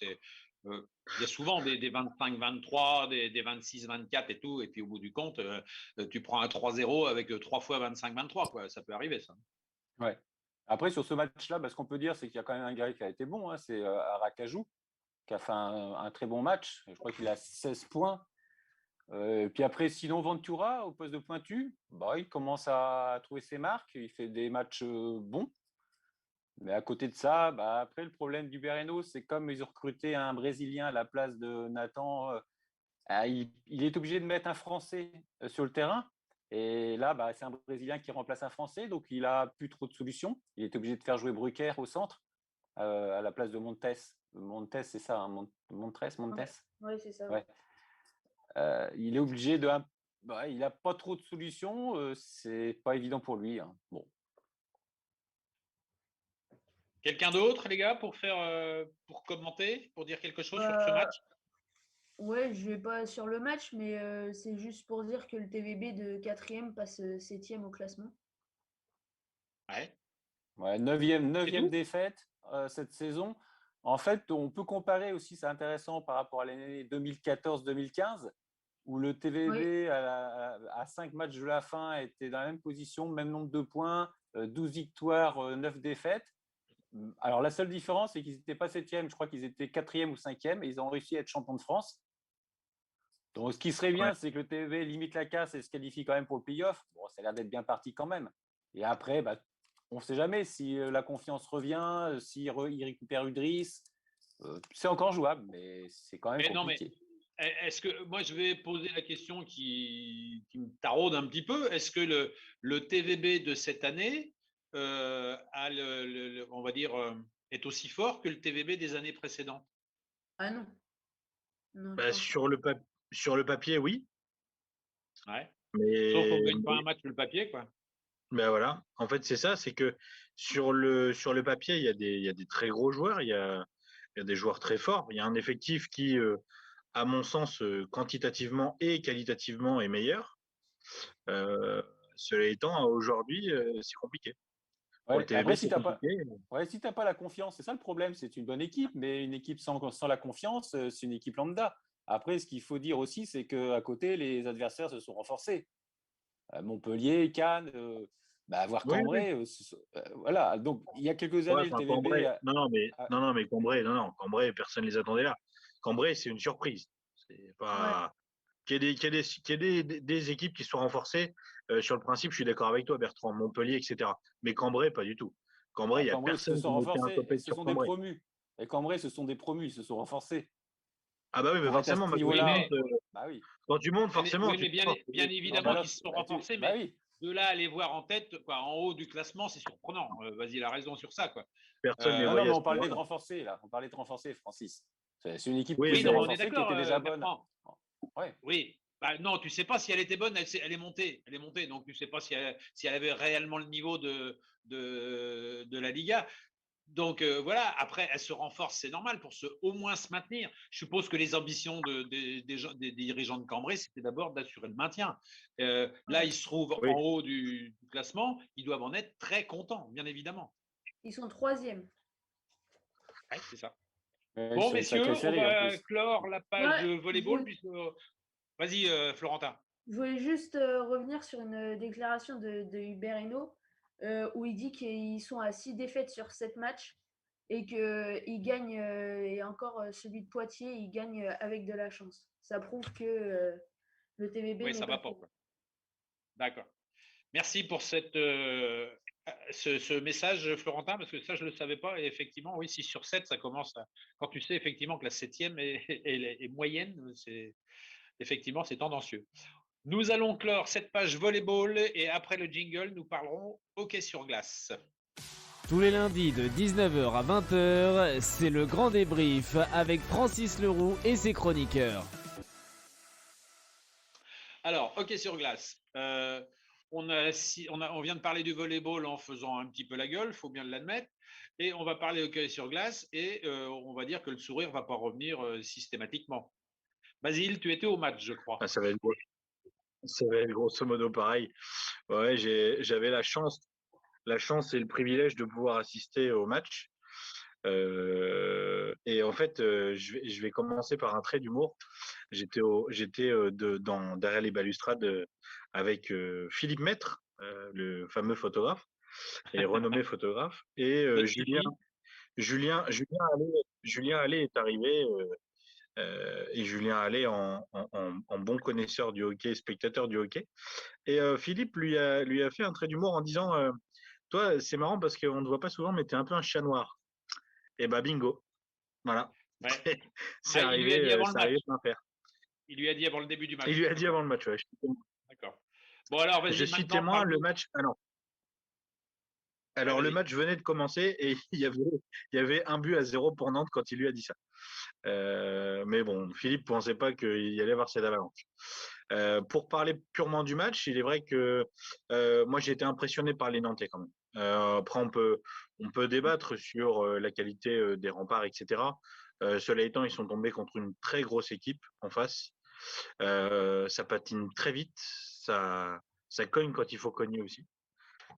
Speaker 1: Il y a souvent des 25-23, des 26-24 et tout. Et puis au bout du compte, tu prends un 3-0 avec 3 fois 25-23. Quoi. Ça peut arriver, ça.
Speaker 2: Ouais. Après, sur ce match-là, ce qu'on peut dire, c'est qu'il y a quand même un gars qui a été bon. Hein, c'est Aracaju, qui a fait un très bon match. Je crois qu'il a 16 points. Puis après, sinon, Ventura, au poste de pointu, il commence à trouver ses marques. Il fait des matchs bons. Mais à côté de ça, après, le problème du Bereno, c'est comme ils ont recruté un Brésilien à la place de Nathan, il est obligé de mettre un Français sur le terrain. Et là, c'est un Brésilien qui remplace un Français, donc il n'a plus trop de solutions. Il est obligé de faire jouer Brucker au centre à la place de Montes. Montes, c'est ça, hein, Montes.
Speaker 7: Oui, c'est ça.
Speaker 2: Ouais. Il est obligé il n'a pas trop de solutions. C'est pas évident pour lui. Hein. Bon.
Speaker 1: Quelqu'un d'autre, les gars, pour commenter, pour dire quelque chose sur ce match?
Speaker 7: Ouais, je vais pas sur le match, mais c'est juste pour dire que le TVB de 4e passe 7e au classement.
Speaker 2: Ouais. 9e défaite cette saison. En fait, on peut comparer aussi, c'est intéressant par rapport à l'année 2014-2015, où le TVB, à 5 matchs de la fin, était dans la même position, même nombre de points, 12 victoires, 9 défaites. Alors, la seule différence, c'est qu'ils n'étaient pas 7e, je crois qu'ils étaient 4e ou 5e, et ils ont réussi à être champions de France. Donc, ce qui serait bien, c'est que le TVB limite la casse et se qualifie quand même pour le play-off. Bon, ça a l'air d'être bien parti quand même. Et après, on ne sait jamais si la confiance revient, s'il récupère Udriss. C'est encore jouable, mais c'est quand même compliqué.
Speaker 1: Est-ce que moi je vais poser la question qui me taraude un petit peu? Est-ce que le TVB de cette année on va dire, est aussi fort que le TVB des années précédentes?
Speaker 7: Ah non.
Speaker 3: Sur le papier, oui.
Speaker 1: Ouais.
Speaker 3: Mais...
Speaker 1: Sauf qu'on ne gagne pas un match sur le papier, quoi.
Speaker 3: Voilà. En fait, c'est ça, c'est que sur le papier, il y a des très gros joueurs, il y a des joueurs très forts. Il y a un effectif qui, à mon sens, quantitativement et qualitativement est meilleur. Cela étant, aujourd'hui, c'est compliqué.
Speaker 2: Ouais, après, si tu n'as pas la confiance, c'est ça le problème. C'est une bonne équipe, mais une équipe sans la confiance, c'est une équipe lambda. Après, ce qu'il faut dire aussi, c'est qu'à côté, les adversaires se sont renforcés. Montpellier, Cannes, voir Cambrai, voilà. Donc, il y a quelques années, le TVB…
Speaker 3: Cambrai, mais Cambrai, personne ne les attendait là. Cambrai, c'est une surprise. C'est pas… Qu'il y ait des équipes qui soient renforcées, sur le principe, je suis d'accord avec toi, Bertrand, Montpellier, etc. Mais Cambrai, pas du tout. Cambrai, il n'y a personne
Speaker 2: se sont renforcés, ce sont des
Speaker 3: Cambrai.
Speaker 2: promus. Et Cambrai, ce sont des promus, ils se sont renforcés.
Speaker 3: Ah bah oui, mais forcément, quand tu montes, forcément…
Speaker 1: Mais bien évidemment qu'ils se sont renforcés, mais de là à les voir en tête, en haut du classement, c'est surprenant. Vas-y, il a raison sur ça, quoi.
Speaker 2: Personne n'est voyé. On parlait de renforcer, là. On parlait de renforcer, Francis. C'est une équipe qui était déjà bonne.
Speaker 1: Oui. Non, tu ne sais pas si elle était bonne, elle est montée. Elle est montée, donc tu ne sais pas si elle avait réellement le niveau de la Liga. Donc voilà, après, elle se renforce, c'est normal, pour au moins se maintenir. Je suppose que les ambitions des dirigeants de Cambrai, c'était d'abord d'assurer le maintien. Là, ils se trouvent en haut du classement, ils doivent en être très contents, bien évidemment.
Speaker 7: Ils sont 3e.
Speaker 1: Oui, c'est ça. Bon, messieurs, on va clore la page volleyball. Vas-y, Florentin.
Speaker 7: Je voulais juste revenir sur une déclaration de Hubert Hainaut où il dit qu'ils sont à 6 défaites sur 7 matchs et qu'ils gagnent, et encore celui de Poitiers, ils gagnent avec de la chance. Ça prouve que le TVB…
Speaker 1: Oui, ça va pas. D'accord. Merci pour ce message, Florentin, parce que ça, je ne le savais pas. Et effectivement, oui, 6 sur 7, ça commence quand tu sais effectivement que la 7e est moyenne, effectivement, c'est tendancieux. Nous allons clore cette page volleyball et après le jingle, nous parlerons hockey sur glace.
Speaker 8: Tous les lundis de 19h à 20h, c'est le grand débrief avec Francis Leroux et ses chroniqueurs.
Speaker 1: Alors, hockey sur glace. On vient de parler du volleyball en faisant un petit peu la gueule, il faut bien l'admettre. Et on va parler hockey sur glace et on va dire que le sourire ne va pas revenir systématiquement. Basile, tu étais au match, je crois.
Speaker 3: Ça va être grosso modo pareil. Ouais, j'avais la chance et le privilège de pouvoir assister au match. Et en fait, je vais commencer par un trait d'humour. J'étais derrière les balustrades avec Philippe Maître, le fameux photographe et renommé photographe, et Julien Allais est arrivé. Et Julien Allais en bon connaisseur du hockey, spectateur du hockey. Et Philippe lui a fait un trait d'humour en disant toi, c'est marrant parce qu'on ne te voit pas souvent, mais tu es un peu un chat noir. Et bingo. Voilà.
Speaker 1: Ouais.
Speaker 3: C'est arrivé plein faire.
Speaker 1: Il lui a dit avant le début du match.
Speaker 3: Il lui a dit avant le match, ouais.
Speaker 1: D'accord. Bon, alors, vas-y.
Speaker 3: Je suis témoin, le match. Ah non. Alors, le match venait de commencer et il y avait 1-0 pour Nantes quand il lui a dit ça. Mais bon, Philippe ne pensait pas qu'il y allait avoir cette avalanche. Pour parler purement du match, il est vrai que moi j'ai été impressionné par les Nantais quand même. Après, on peut débattre sur la qualité des remparts, etc. Cela étant, ils sont tombés contre une très grosse équipe en face. Ça patine très vite, ça cogne quand il faut cogner aussi.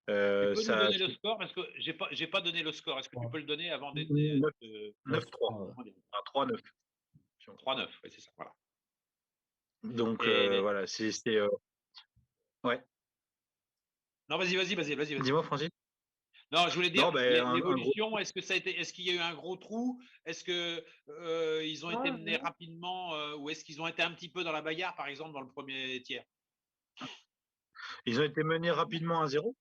Speaker 1: Tu peux nous donner le score parce que j'ai pas donné le score. Est-ce que tu peux le donner avant
Speaker 3: 9-3. 3-9.
Speaker 1: 3-9, oui, c'est ça. Voilà.
Speaker 3: Donc voilà, c'est ouais.
Speaker 1: Non, vas-y.
Speaker 3: Dis-moi, Francis.
Speaker 1: Non, je voulais dire l'évolution. Est-ce qu'il y a eu un gros trou? Est-ce que ils ont été menés rapidement ou est-ce qu'ils ont été un petit peu dans la bagarre, par exemple, dans le premier tiers?
Speaker 3: Ils ont été menés rapidement 1-0.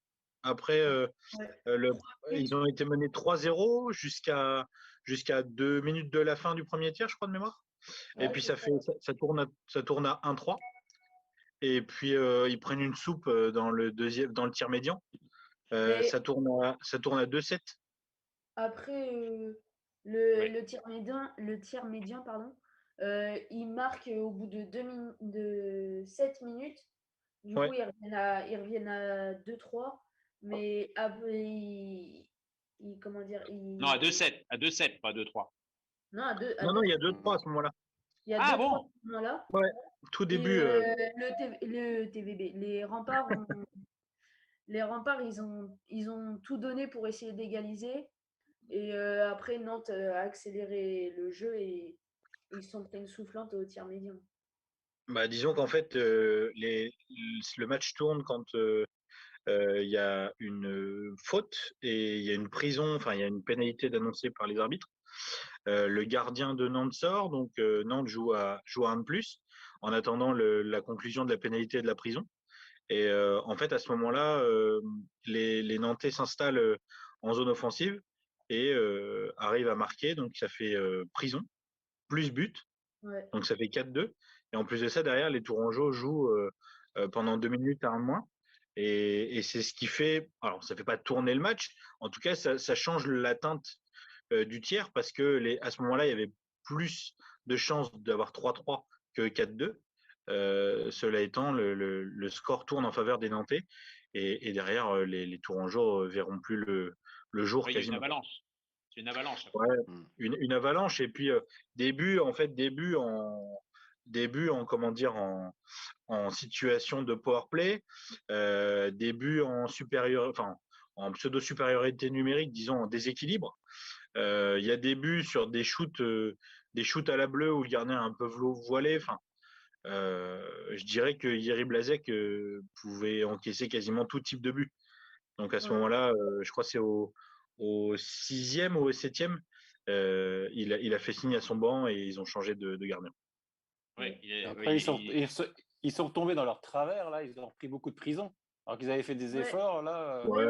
Speaker 3: Après, ils ont été menés 3-0 jusqu'à 2 minutes de la fin du premier tiers, je crois, de mémoire. Et puis ça tourne à 1-3. Et puis ils prennent une soupe dans le tir médian. Ça tourne à 2-7.
Speaker 7: Après le tir médian, pardon, il marque au bout de 7 minutes. Du coup, ils reviennent à 2-3. Mais après, comment dire,
Speaker 1: non, à 2-7, pas 2-3.
Speaker 7: Non,
Speaker 3: non, il y a 2-3 à ce moment-là.
Speaker 7: Il y a 2-3 à ce moment-là.
Speaker 3: Ouais. tout
Speaker 7: Et
Speaker 3: début.
Speaker 7: le TVB, les remparts, ils ont tout donné pour essayer d'égaliser. Et après, Nantes a accéléré le jeu et ils sont pris une soufflante au tir médian.
Speaker 3: Bah, disons qu'en fait, le match tourne quand il y a une faute et il y a une prison, enfin il y a une pénalité d'annoncer par les arbitres. Le gardien de Nantes sort, donc Nantes joue à un de plus en attendant la conclusion de la pénalité et de la prison. Et en fait, à ce moment-là, les Nantais s'installent en zone offensive et arrivent à marquer, donc ça fait prison plus but,
Speaker 7: Ouais.
Speaker 3: donc ça fait 4-2. Et en plus de ça, derrière, les Tourangeaux jouent pendant 2 minutes à un de moins. Et c'est ce qui fait, alors ça fait pas tourner le match, en tout cas ça change la teinte du tiers parce que à ce moment-là, il y avait plus de chances d'avoir 3-3 que 4-2. Cela étant, le score tourne en faveur des Nantais et derrière, les Tourangeaux verront plus le jour
Speaker 1: Ouais, il y a une
Speaker 3: quasiment.
Speaker 1: avalanche. C'est une avalanche.
Speaker 3: Ouais, une avalanche et puis début en comment dire en situation de power play, début en en pseudo supériorité numérique, disons en déséquilibre. Il y a des buts sur des shoots à la bleue où le gardien est un peu voilé. Enfin, je dirais que Yeri Blazek pouvait encaisser quasiment tout type de but. Donc à ce
Speaker 7: Ouais.
Speaker 3: moment-là, je crois que c'est au 6e ou au 7e, il a fait signe à son banc et ils ont changé de gardien.
Speaker 1: Ouais,
Speaker 2: Après, ils sont retombés dans leur travers, là, ils ont repris beaucoup de prison. Alors qu'ils avaient fait des
Speaker 7: Ouais.
Speaker 2: efforts, là.
Speaker 3: Ouais.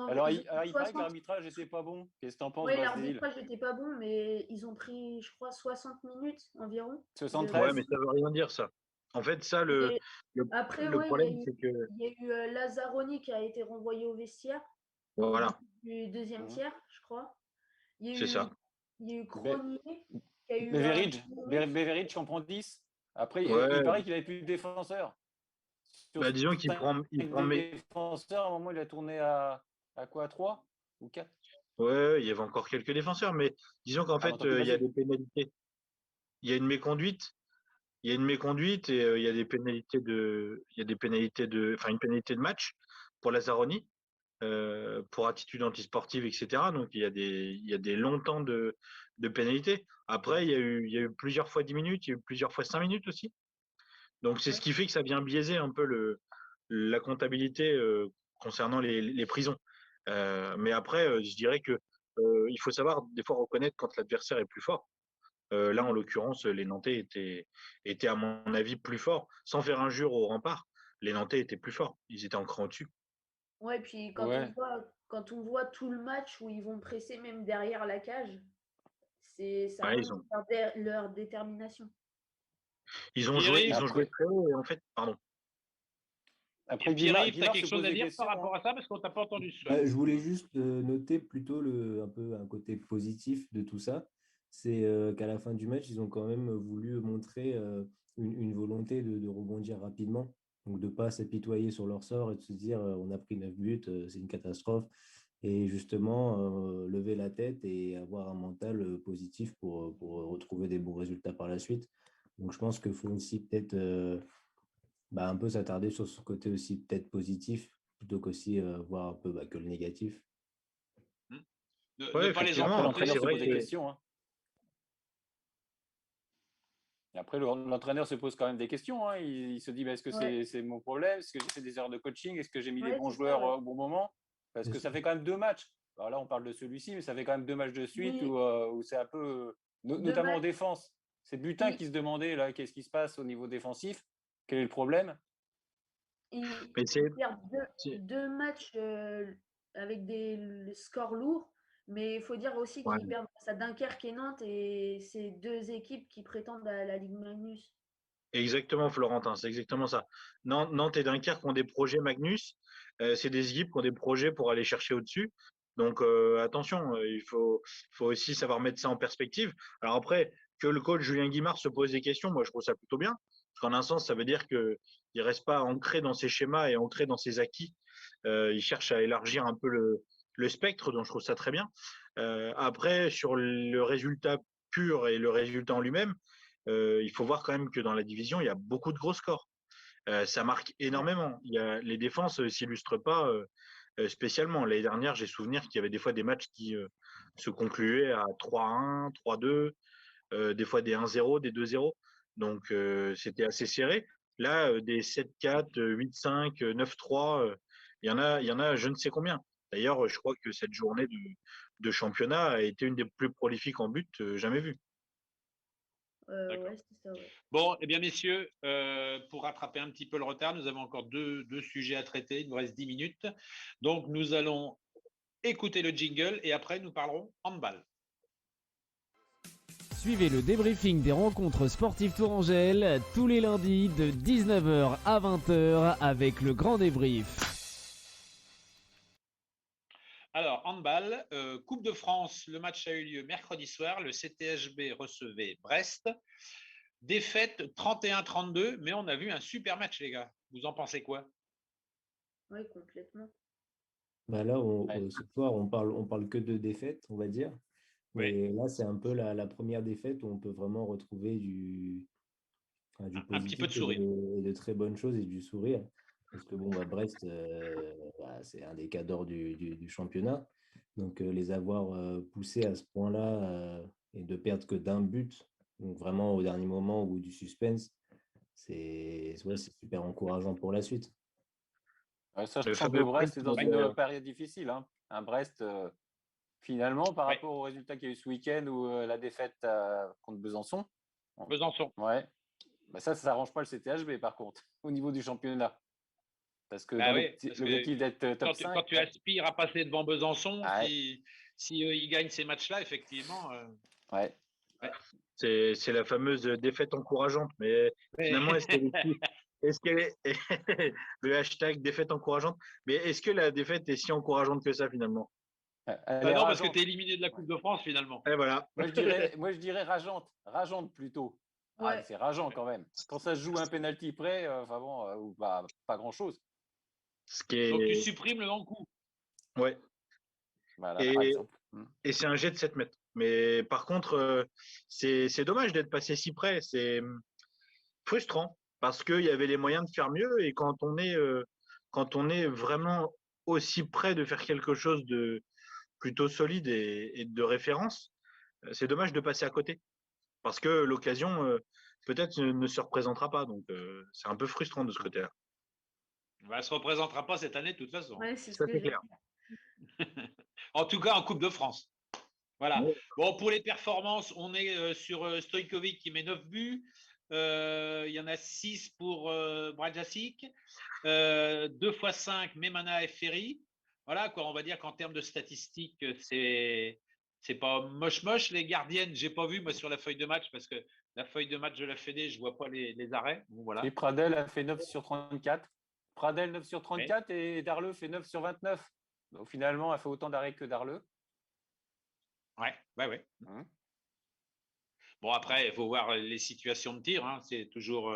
Speaker 2: Alors,
Speaker 7: Ils ont
Speaker 2: il paraît que
Speaker 7: 60.
Speaker 2: l'arbitrage n'était pas bon. Qu'est-ce que t'en penses,
Speaker 7: Ouais,
Speaker 2: Basile?
Speaker 7: l'arbitrage n'était pas bon, mais ils ont pris, je crois, 60 minutes environ.
Speaker 3: Ouais,
Speaker 2: 73.
Speaker 3: mais ça veut rien dire ça. En fait, ça,
Speaker 7: Et après,
Speaker 3: le
Speaker 7: ouais,
Speaker 3: problème, c'est que
Speaker 7: il y a eu Lazzaroni qui a été renvoyé au vestiaire
Speaker 3: voilà,
Speaker 7: du deuxième tiers, je crois. Il y a
Speaker 3: c'est
Speaker 7: eu,
Speaker 3: ça.
Speaker 7: il y a eu Cronier qui a eu
Speaker 2: Beveridge en prend 10. Après, il
Speaker 3: Ouais,
Speaker 2: paraît qu'il avait plus de défenseurs. Sur
Speaker 3: bah, disons qu'il
Speaker 2: 5
Speaker 3: prend,
Speaker 2: défenseurs, à un moment, il a tourné à quoi? À 3 ou 4?
Speaker 3: ouais, il y avait encore quelques défenseurs, mais disons qu'en
Speaker 2: Ah,
Speaker 3: fait,
Speaker 2: non, tant pis,
Speaker 3: il y a
Speaker 2: vas-y.
Speaker 3: des pénalités. Il y a une méconduite. Il y a une méconduite et il y a des pénalités enfin une pénalité de match pour Lazzaroni, pour attitude antisportive, etc. Donc il y a des longs temps de pénalité. Après, il y a eu plusieurs fois 10 minutes, il y a eu plusieurs fois 5 minutes aussi. Donc c'est ce qui fait que ça vient biaiser un peu la comptabilité concernant les prisons. Mais après, je dirais que il faut savoir des fois reconnaître quand l'adversaire est plus fort. Là, en l'occurrence, les Nantais étaient, à mon avis, plus forts. Sans faire injure au rempart, les Nantais étaient plus forts. Ils étaient en cran au-dessus.
Speaker 7: Ouais, puis
Speaker 2: Ouais.
Speaker 7: quand on voit tout le match où ils vont presser même derrière la cage, ça
Speaker 3: Ouais,
Speaker 7: montre leur détermination.
Speaker 3: ils ont
Speaker 1: Thierry,
Speaker 3: joué très haut et en fait, pardon.
Speaker 2: Après,
Speaker 1: Pierre-Yves, tu as
Speaker 2: Guimard
Speaker 1: quelque
Speaker 2: se
Speaker 1: chose
Speaker 2: pose
Speaker 1: à
Speaker 2: des
Speaker 1: dire par
Speaker 2: questions.
Speaker 1: rapport à ça parce qu'on t'a pas entendu.
Speaker 9: Je voulais juste noter plutôt un peu un côté positif de tout ça. C'est qu'à la fin du match, ils ont quand même voulu montrer une volonté de rebondir rapidement. Donc de ne pas s'apitoyer sur leur sort et de se dire on a pris 9 buts, c'est une catastrophe. Et justement, lever la tête et avoir un mental positif pour retrouver des bons résultats par la suite. Donc je pense qu'il faut aussi peut-être un peu s'attarder sur ce côté aussi peut-être positif plutôt qu'aussi voir un peu que le négatif.
Speaker 3: Ouais,
Speaker 1: Ne pas les
Speaker 3: effectivement.
Speaker 2: Après,
Speaker 3: Après,
Speaker 2: l'entraîneur
Speaker 3: c'est
Speaker 2: se
Speaker 3: vrai
Speaker 2: pose des
Speaker 3: que
Speaker 2: questions. Hein. Et après, l'entraîneur se pose quand même des questions. Hein. Il se dit, est-ce que
Speaker 7: Ouais.
Speaker 2: c'est mon problème? Est-ce que j'ai fait des erreurs de coaching? Est-ce que j'ai mis les
Speaker 7: Ouais,
Speaker 2: bons
Speaker 7: c'est ça,
Speaker 2: joueurs
Speaker 7: ouais.
Speaker 2: au bon moment? Parce que ça fait quand même 2 matchs. Alors là, on parle de celui-ci, mais ça fait quand même 2 matchs de suite
Speaker 7: Oui.
Speaker 2: où c'est un peu,
Speaker 7: Deux
Speaker 2: notamment en
Speaker 7: matchs.
Speaker 2: défense. C'est Butin
Speaker 7: Il,
Speaker 2: qui se demandait, là, qu'est-ce qui se passe au niveau défensif? Quel est le problème?
Speaker 7: il,
Speaker 3: mais
Speaker 7: il perd
Speaker 3: c'est-
Speaker 7: deux matchs avec des scores lourds, mais il faut dire aussi
Speaker 3: ouais.
Speaker 7: qu'ils perdent face à Dunkerque et Nantes, et c'est deux équipes qui prétendent à la Ligue Magnus.
Speaker 3: Exactement, Florentin, c'est exactement ça. Nantes et Dunkerque ont des projets Magnus. C'est des équipes qui ont des projets pour aller chercher au-dessus. Donc attention, faut aussi savoir mettre ça en perspective. Alors après, que le coach Julien Guimard se pose des questions, moi je trouve ça plutôt bien. Parce qu'en un sens, ça veut dire qu'il ne reste pas ancré dans ses schémas et ancré dans ses acquis. Il cherche à élargir un peu le spectre, donc je trouve ça très bien. Après, sur le résultat pur et le résultat en lui-même, il faut voir quand même que dans la division, il y a beaucoup de gros scores. Ça marque énormément. Les défenses ne s'illustrent pas spécialement. L'année dernière, j'ai souvenir qu'il y avait des fois des matchs qui se concluaient à 3-1, 3-2, des fois des 1-0, des 2-0. Donc, c'était assez serré. Là, des 7-4, 8-5, 9-3, il y en a je ne sais combien. D'ailleurs, je crois que cette journée de championnat a été une des plus prolifiques en but jamais vues.
Speaker 7: Ouais, c'est ça, ouais.
Speaker 1: Bon, eh bien, messieurs, pour rattraper un petit peu le retard, nous avons encore deux sujets à traiter. Il nous reste 10 minutes. Donc, nous allons écouter le jingle et après, nous parlerons handball.
Speaker 8: Suivez le débriefing des rencontres sportives tourangelles tous les lundis de 19h à 20h avec le grand débrief.
Speaker 1: Alors, handball, Coupe de France, le match a eu lieu mercredi soir. Le CTHB recevait Brest. Défaite 31-32, mais on a vu un super match, les gars. Vous en pensez quoi?
Speaker 7: Oui, complètement.
Speaker 9: Bah là, ce soir, on parle que de défaites, on va dire. Mais là, c'est un peu la première défaite où on peut vraiment retrouver du
Speaker 1: un petit peu de
Speaker 9: positif
Speaker 1: sourire.
Speaker 9: et de très bonnes choses et du sourire. Parce que bon, Brest, c'est un des cadors du championnat. Donc, les avoir poussés à ce point-là et de perdre que d'un but, donc vraiment au dernier moment ou du suspense, c'est super encourageant pour la suite.
Speaker 2: Ouais, ça, je pense que Brest est dans une période difficile. Hein. Un Brest, finalement, par rapport au résultat qu'il y a eu ce week-end ou la défaite contre Besançon.
Speaker 1: Besançon.
Speaker 2: Ouais. Bah ça s'arrange pas le CTHB, par contre, au niveau du championnat. Parce que l'objectif d'être top 5…
Speaker 1: Quand tu aspires à passer devant Besançon, si ils gagnent ces matchs-là, effectivement…
Speaker 2: Ouais.
Speaker 3: C'est la fameuse défaite encourageante. Mais finalement, est-ce qu'elle est le hashtag défaite encourageante, mais est-ce que la défaite est si encourageante que ça finalement?
Speaker 1: Non, parce que tu es éliminé de la Coupe de France finalement.
Speaker 3: Et voilà.
Speaker 2: Moi, je dirais rageante plutôt.
Speaker 7: Ouais.
Speaker 2: C'est rageant quand même. Quand ça se joue un penalty près, ou pas grand-chose.
Speaker 3: Donc
Speaker 1: tu supprimes le long coup.
Speaker 3: Ouais.
Speaker 2: Voilà, par exemple.
Speaker 3: Et c'est un jet de 7 mètres. Mais par contre, c'est dommage d'être passé si près. C'est frustrant parce qu'il y avait les moyens de faire mieux. Et quand on est vraiment aussi près de faire quelque chose de plutôt solide et de référence, c'est dommage de passer à côté. Parce que l'occasion, peut-être, ne se représentera pas. Donc, c'est un peu frustrant de ce côté-là.
Speaker 1: Elle ne se représentera pas cette année de toute façon.
Speaker 7: Ouais, c'est
Speaker 3: ça, c'est clair.
Speaker 1: En tout cas, en Coupe de France. Voilà. Ouais. Bon, pour les performances, on est sur Stojkovic qui met 9 buts. Il y en a 6 pour Bradjasic. 2 x 5, Memana et Ferry. Voilà, quoi. On va dire qu'en termes de statistiques, c'est pas moche. Les gardiennes, j'ai pas vu moi sur la feuille de match parce que la feuille de match de la Fédé, je vois pas les arrêts. Bon, voilà.
Speaker 2: Et Pradel a fait 9 sur 34. Pradel 9 sur 34 et Darleux fait 9 sur 29. Donc finalement, elle fait autant d'arrêts que Darleux.
Speaker 1: Ouais. Bon, après, il faut voir les situations de tir. Hein. C'est toujours.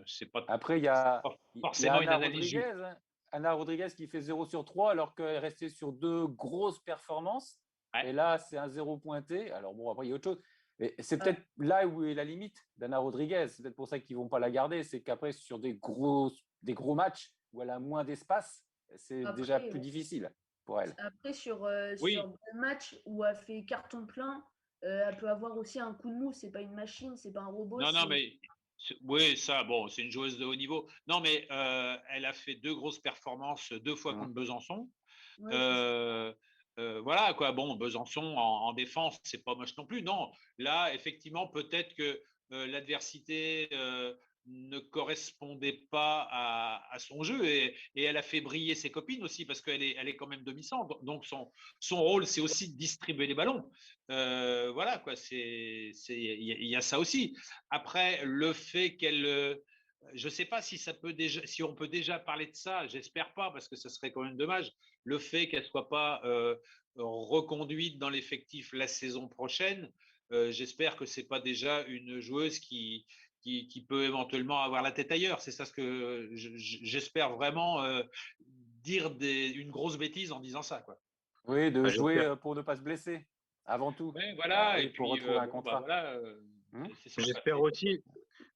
Speaker 1: C'est pas.
Speaker 2: Après, il y a
Speaker 1: Anna
Speaker 2: Rodriguez. Anna Rodriguez qui fait 0 sur 3 alors qu'elle est restée sur 2 grosses performances. Ouais. Et là, c'est un 0 pointé. Alors bon, après, il y a autre chose. Mais c'est peut-être là où est la limite d'Anna Rodriguez. C'est peut-être pour ça qu'ils ne vont pas la garder. C'est qu'après, sur des gros matchs où elle a moins d'espace, c'est déjà plus difficile pour elle.
Speaker 7: Après, sur des matchs où elle fait carton plein, elle peut avoir aussi un coup de mou. C'est pas une machine, c'est pas un robot.
Speaker 1: Non, mais oui, ça, bon, c'est une joueuse de haut niveau. Non, mais elle a fait 2 grosses performances 2 fois contre Besançon. Ouais, voilà, quoi. Bon, Besançon en défense, c'est pas moche non plus. Non, là, effectivement, peut-être que l'adversité ne correspondait pas à son jeu et elle a fait briller ses copines aussi parce qu'elle est quand même demi-centre. Donc, son rôle, c'est aussi de distribuer les ballons. Voilà, quoi. Il y a ça aussi. Après, le fait qu'elle… je ne sais pas si on peut déjà parler de ça, j'espère pas, parce que ça serait quand même dommage, le fait qu'elle ne soit pas reconduite dans l'effectif la saison prochaine, j'espère que ce n'est pas déjà une joueuse qui peut éventuellement avoir la tête ailleurs. C'est ça ce que j'espère vraiment dire une grosse bêtise en disant ça, quoi.
Speaker 2: Oui, de jouer pour ne pas se blesser, avant tout.
Speaker 1: Oui, voilà,
Speaker 2: et pour retrouver un contrat.
Speaker 1: Voilà,
Speaker 3: J'espère aussi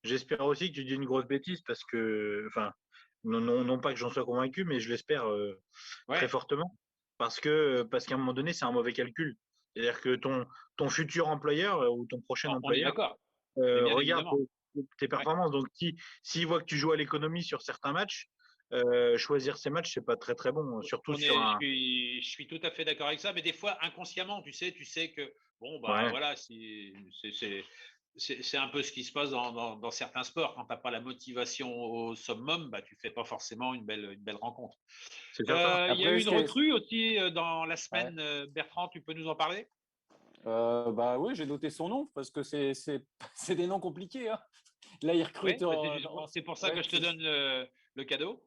Speaker 3: que tu dis une grosse bêtise parce que, enfin, non pas que j'en sois convaincu, mais je l'espère très fortement parce qu'à un moment donné, c'est un mauvais calcul. C'est-à-dire que ton futur employeur ou ton prochain
Speaker 1: On est
Speaker 3: employeur
Speaker 1: d'accord.
Speaker 3: regarde tes performances. Donc, s'il voit que tu joues à l'économie sur certains matchs, choisir ces matchs, c'est pas très très bon, surtout sur un.
Speaker 1: Je suis tout à fait d'accord avec ça, mais des fois inconsciemment, tu sais que bon voilà, c'est un peu ce qui se passe dans certains sports. Quand tu n'as pas la motivation au summum, tu fais pas forcément une belle rencontre. Il y a eu une recrue aussi dans la semaine. Bertrand, tu peux nous en parler?
Speaker 2: Oui, j'ai noté son nom parce que c'est des noms compliqués. Hein. Là, il recrute.
Speaker 1: C'est pour ça que je te donne le cadeau.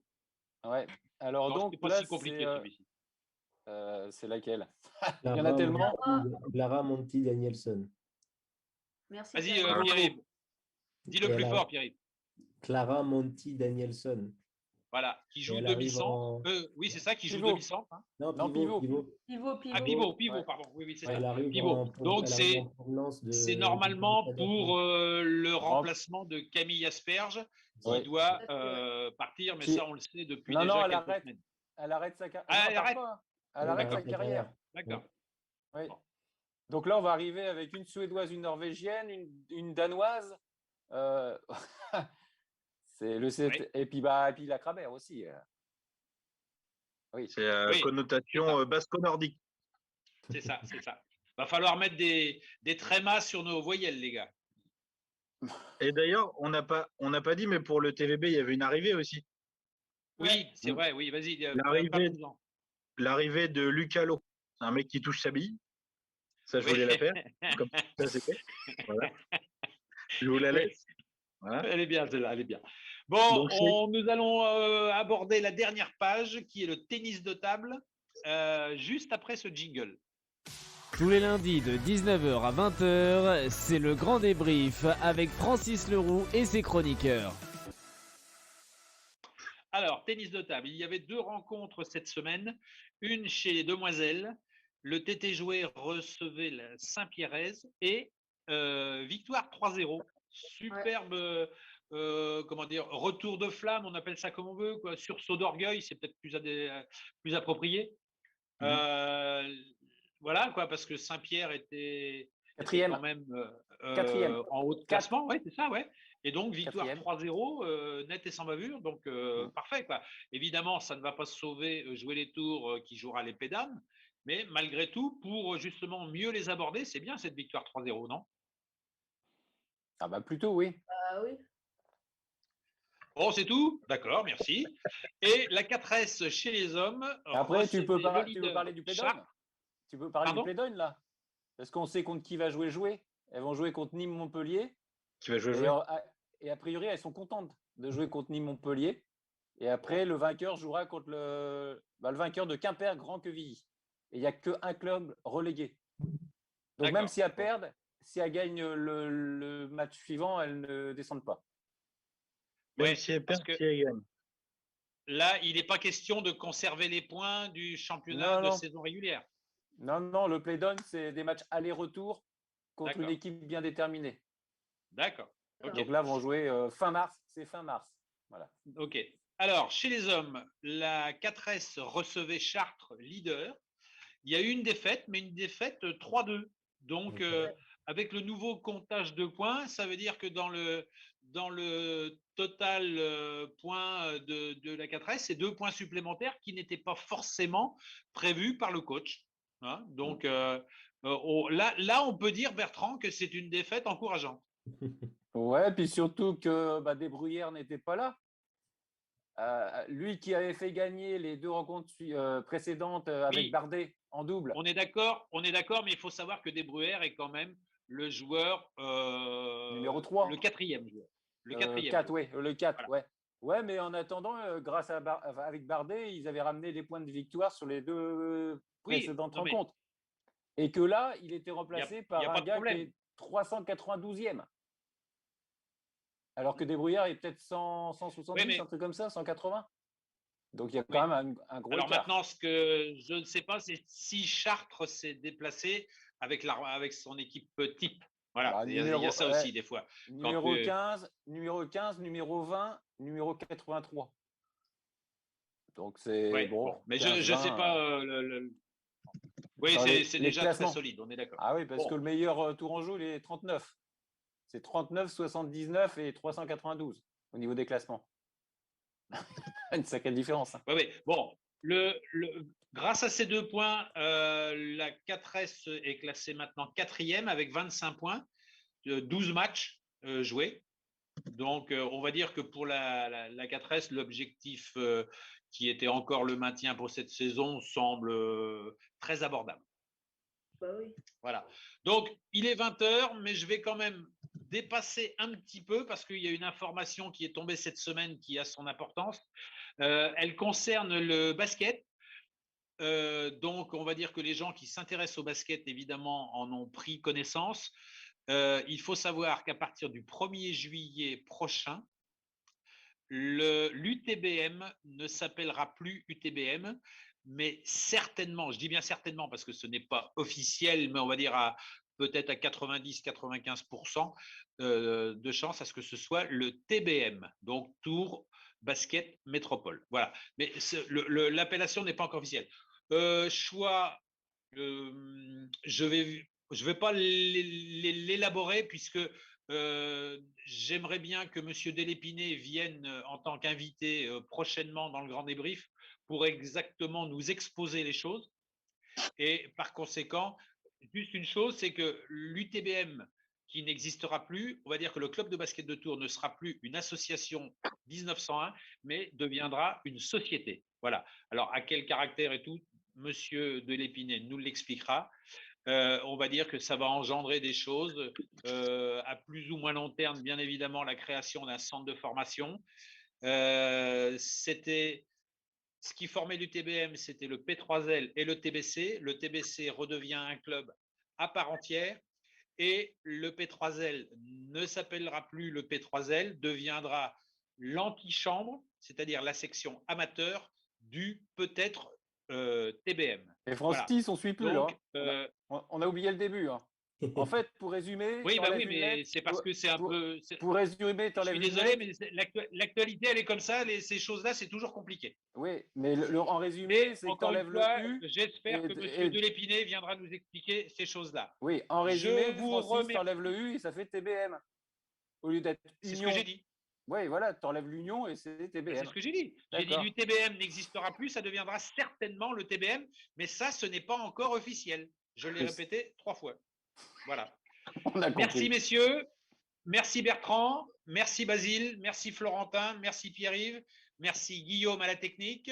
Speaker 2: Ouais. Alors donc
Speaker 1: c'est pas si compliqué celui-ci.
Speaker 2: C'est laquelle? Il y en a tellement.
Speaker 9: Clara Monti Danielson.
Speaker 7: Merci.
Speaker 1: Vas-y, Pierre-Yves. Dis-le plus fort, Pierre-Yves.
Speaker 9: Clara Monti Danielson.
Speaker 1: Voilà, qui joue demi-centre. Oui, c'est ça, qui joue demi-centre. Hein.
Speaker 9: Non,
Speaker 1: Pivot, pardon. Oui, c'est ça. Pivot. Donc, c'est normalement pour le remplacement de Camille Asperge qui doit partir, mais ça, on le sait depuis déjà quelques semaines.
Speaker 2: Elle arrête sa carrière.
Speaker 1: Elle
Speaker 2: arrête sa carrière.
Speaker 1: D'accord.
Speaker 2: Oui. Donc là, on va arriver avec une Suédoise, une Norvégienne, une Danoise. Et puis la Crabère aussi.
Speaker 3: Oui. C'est connotation basco-nordique.
Speaker 1: C'est ça. Va falloir mettre des trémas sur nos voyelles, les gars.
Speaker 3: Et d'ailleurs, on n'a pas dit, mais pour le TVB, il y avait une arrivée aussi.
Speaker 1: Oui, c'est vrai. Oui, vas-y.
Speaker 3: L'arrivée de Lucas Lo, c'est un mec qui touche sa bille. Ça, je voulais la faire. Comme ça, c'est fait. Voilà. Je vous la laisse. Voilà.
Speaker 1: Elle est bien, celle-là, elle est bien. Bon, nous allons aborder la dernière page qui est le tennis de table, juste après ce jingle.
Speaker 8: Tous les lundis de 19h à 20h, c'est le grand débrief avec Francis Leroux et ses chroniqueurs.
Speaker 1: Alors, tennis de table, il y avait 2 rencontres cette semaine, une chez les demoiselles. Le TT Jouet recevait la Saint-Pierraise et victoire 3-0. Superbe retour de flamme, on appelle ça comme on veut, quoi. Sursaut d'orgueil, c'est peut-être plus approprié. Voilà, quoi, parce que Saint-Pierre était quand même en haut de classement. Oui, c'est ça, ouais. Et donc, victoire 3-0, net et sans bavure. Donc, parfait, quoi. Évidemment, ça ne va pas se sauver, jouer les tours qui jouera les pédames. Mais malgré tout, pour justement mieux les aborder, c'est bien cette victoire 3-0, non?
Speaker 2: Ah bah plutôt, oui.
Speaker 7: Oui.
Speaker 1: Bon, c'est tout? D'accord, merci. Et la 4S chez les hommes.
Speaker 2: Après, tu peux parler du Plédone. Tu peux parler du Plédone, là? Parce qu'on sait contre qui va jouer. Elles vont jouer contre Nîmes-Montpellier.
Speaker 3: Qui va jouer.
Speaker 2: Et a priori, elles sont contentes de jouer contre Nîmes-Montpellier. Et après, le vainqueur jouera contre le vainqueur de Quimper-Grand-Quevilly. Et il n'y a qu'un club relégué. Donc même si elles perdent, si elles gagnent le match suivant, elles ne descendent pas.
Speaker 3: Même si elles perdent, si elles gagnent.
Speaker 1: Là, il n'est pas question de conserver les points du championnat de saison régulière.
Speaker 2: Non, le play-down, c'est des matchs aller-retour contre une équipe bien déterminée.
Speaker 1: D'accord.
Speaker 2: Okay. Donc là, vont jouer fin mars. C'est fin mars. Voilà.
Speaker 1: OK. Alors, chez les hommes, la 4S recevait Chartres, leader. Il y a eu une défaite, mais une défaite 3-2. Donc, avec le nouveau comptage de points, ça veut dire que dans le total points de la 4S, c'est 2 points supplémentaires qui n'étaient pas forcément prévus par le coach. Hein, donc, là, on peut dire, Bertrand, que c'est une défaite encourageante.
Speaker 2: Ouais, puis surtout que Des Bruyères n'était pas là. Lui qui avait fait gagner les 2 rencontres précédentes avec Bardet en double.
Speaker 1: On est d'accord, mais il faut savoir que Des Bruyères est quand même le joueur
Speaker 2: numéro 3.
Speaker 1: Le 4e joueur.
Speaker 2: Le 4, oui, le 4, voilà. Ouais, mais en attendant, grâce avec Bardet, ils avaient ramené les points de victoire sur les 2 précédentes rencontres. Et que là, il était remplacé par un gars qui est 392e. Alors que Des Bruyères est peut-être 170, un truc comme ça, 180. Donc il y a quand même un gros écart.
Speaker 1: Maintenant, ce que je ne sais pas, c'est si Chartres s'est déplacé avec son équipe type. Voilà, il y a ça aussi des fois.
Speaker 2: Numéro 15, numéro 20, numéro 83. Donc c'est bon.
Speaker 1: Mais 15, je ne sais pas. Oui, c'est déjà classements. Très solide, on est d'accord.
Speaker 2: Ah oui, parce que le meilleur Tourangeau, il est 39. C'est 39, 79 et 392 au niveau des classements. Une sacrée différence. Hein.
Speaker 1: Oui. Bon, grâce à ces 2 points, la 4S est classée maintenant 4e avec 25 points, 12 matchs joués. Donc, on va dire que pour la 4S, l'objectif qui était encore le maintien pour cette saison semble très abordable.
Speaker 7: Bah oui.
Speaker 1: Voilà. Donc, il est 20h, mais je vais quand même dépasser un petit peu parce qu'il y a une information qui est tombée cette semaine qui a son importance. Elle concerne le basket. Donc, on va dire que les gens qui s'intéressent au basket, évidemment, en ont pris connaissance. Il faut savoir qu'à partir du 1er juillet prochain, l'UTBM ne s'appellera plus UTBM, mais certainement, je dis bien certainement parce que ce n'est pas officiel, mais on va dire peut-être à 90-95% de chance à ce que ce soit le TBM, donc Tours Basket Métropole. Voilà, mais l'appellation n'est pas encore officielle. Je vais pas l'élaborer puisque j'aimerais bien que M. Delépine vienne en tant qu'invité prochainement dans le Grand Débrief pour exactement nous exposer les choses. Et par conséquent, juste une chose, c'est que l'UTBM qui n'existera plus, on va dire que le club de basket de Tours ne sera plus une association 1901, mais deviendra une société. Voilà. Alors, à quel caractère et tout, M. Delépine nous l'expliquera. On va dire que ça va engendrer des choses à plus ou moins long terme, bien évidemment, la création d'un centre de formation. C'était ce qui formait l'UTBM, c'était le P3L et le TBC. Le TBC redevient un club à part entière et le P3L ne s'appellera plus le P3L, deviendra l'antichambre, c'est-à-dire la section amateur du peut-être TBM.
Speaker 2: Et Francis, voilà. On ne suit plus. Donc, hein. On a oublié le début. Hein. En fait, pour résumer.
Speaker 1: Oui, mais c'est parce que c'est un peu.
Speaker 2: Pour résumer,
Speaker 1: je suis désolé, mais l'actualité, elle est comme ça. Ces choses-là, c'est toujours compliqué.
Speaker 2: Oui, mais en résumé, c'est que tu enlèves le U.
Speaker 1: J'espère que M. Delépine viendra nous expliquer ces choses-là.
Speaker 2: Oui, en résumé, Francis, tu enlèves le U et ça fait TBM. Au lieu d'être
Speaker 1: union. C'est ce que j'ai dit.
Speaker 2: Oui, voilà, tu enlèves l'union et c'est TBM.
Speaker 1: C'est ce que j'ai dit. J'ai dit l'UTBM n'existera plus, ça deviendra certainement le TBM, mais ça, ce n'est pas encore officiel. Je l'ai répété 3 fois. Voilà. Merci, messieurs. Merci, Bertrand. Merci, Basile. Merci, Florentin. Merci, Pierre-Yves. Merci, Guillaume, à la technique.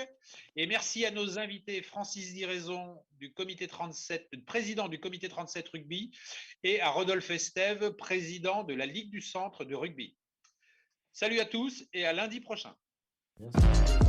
Speaker 1: Et merci à nos invités, Francis Diraison, du comité 37, président du comité 37 rugby, et à Rodolphe Estève, président de la Ligue du Centre de rugby. Salut à tous et à lundi prochain.
Speaker 9: Merci.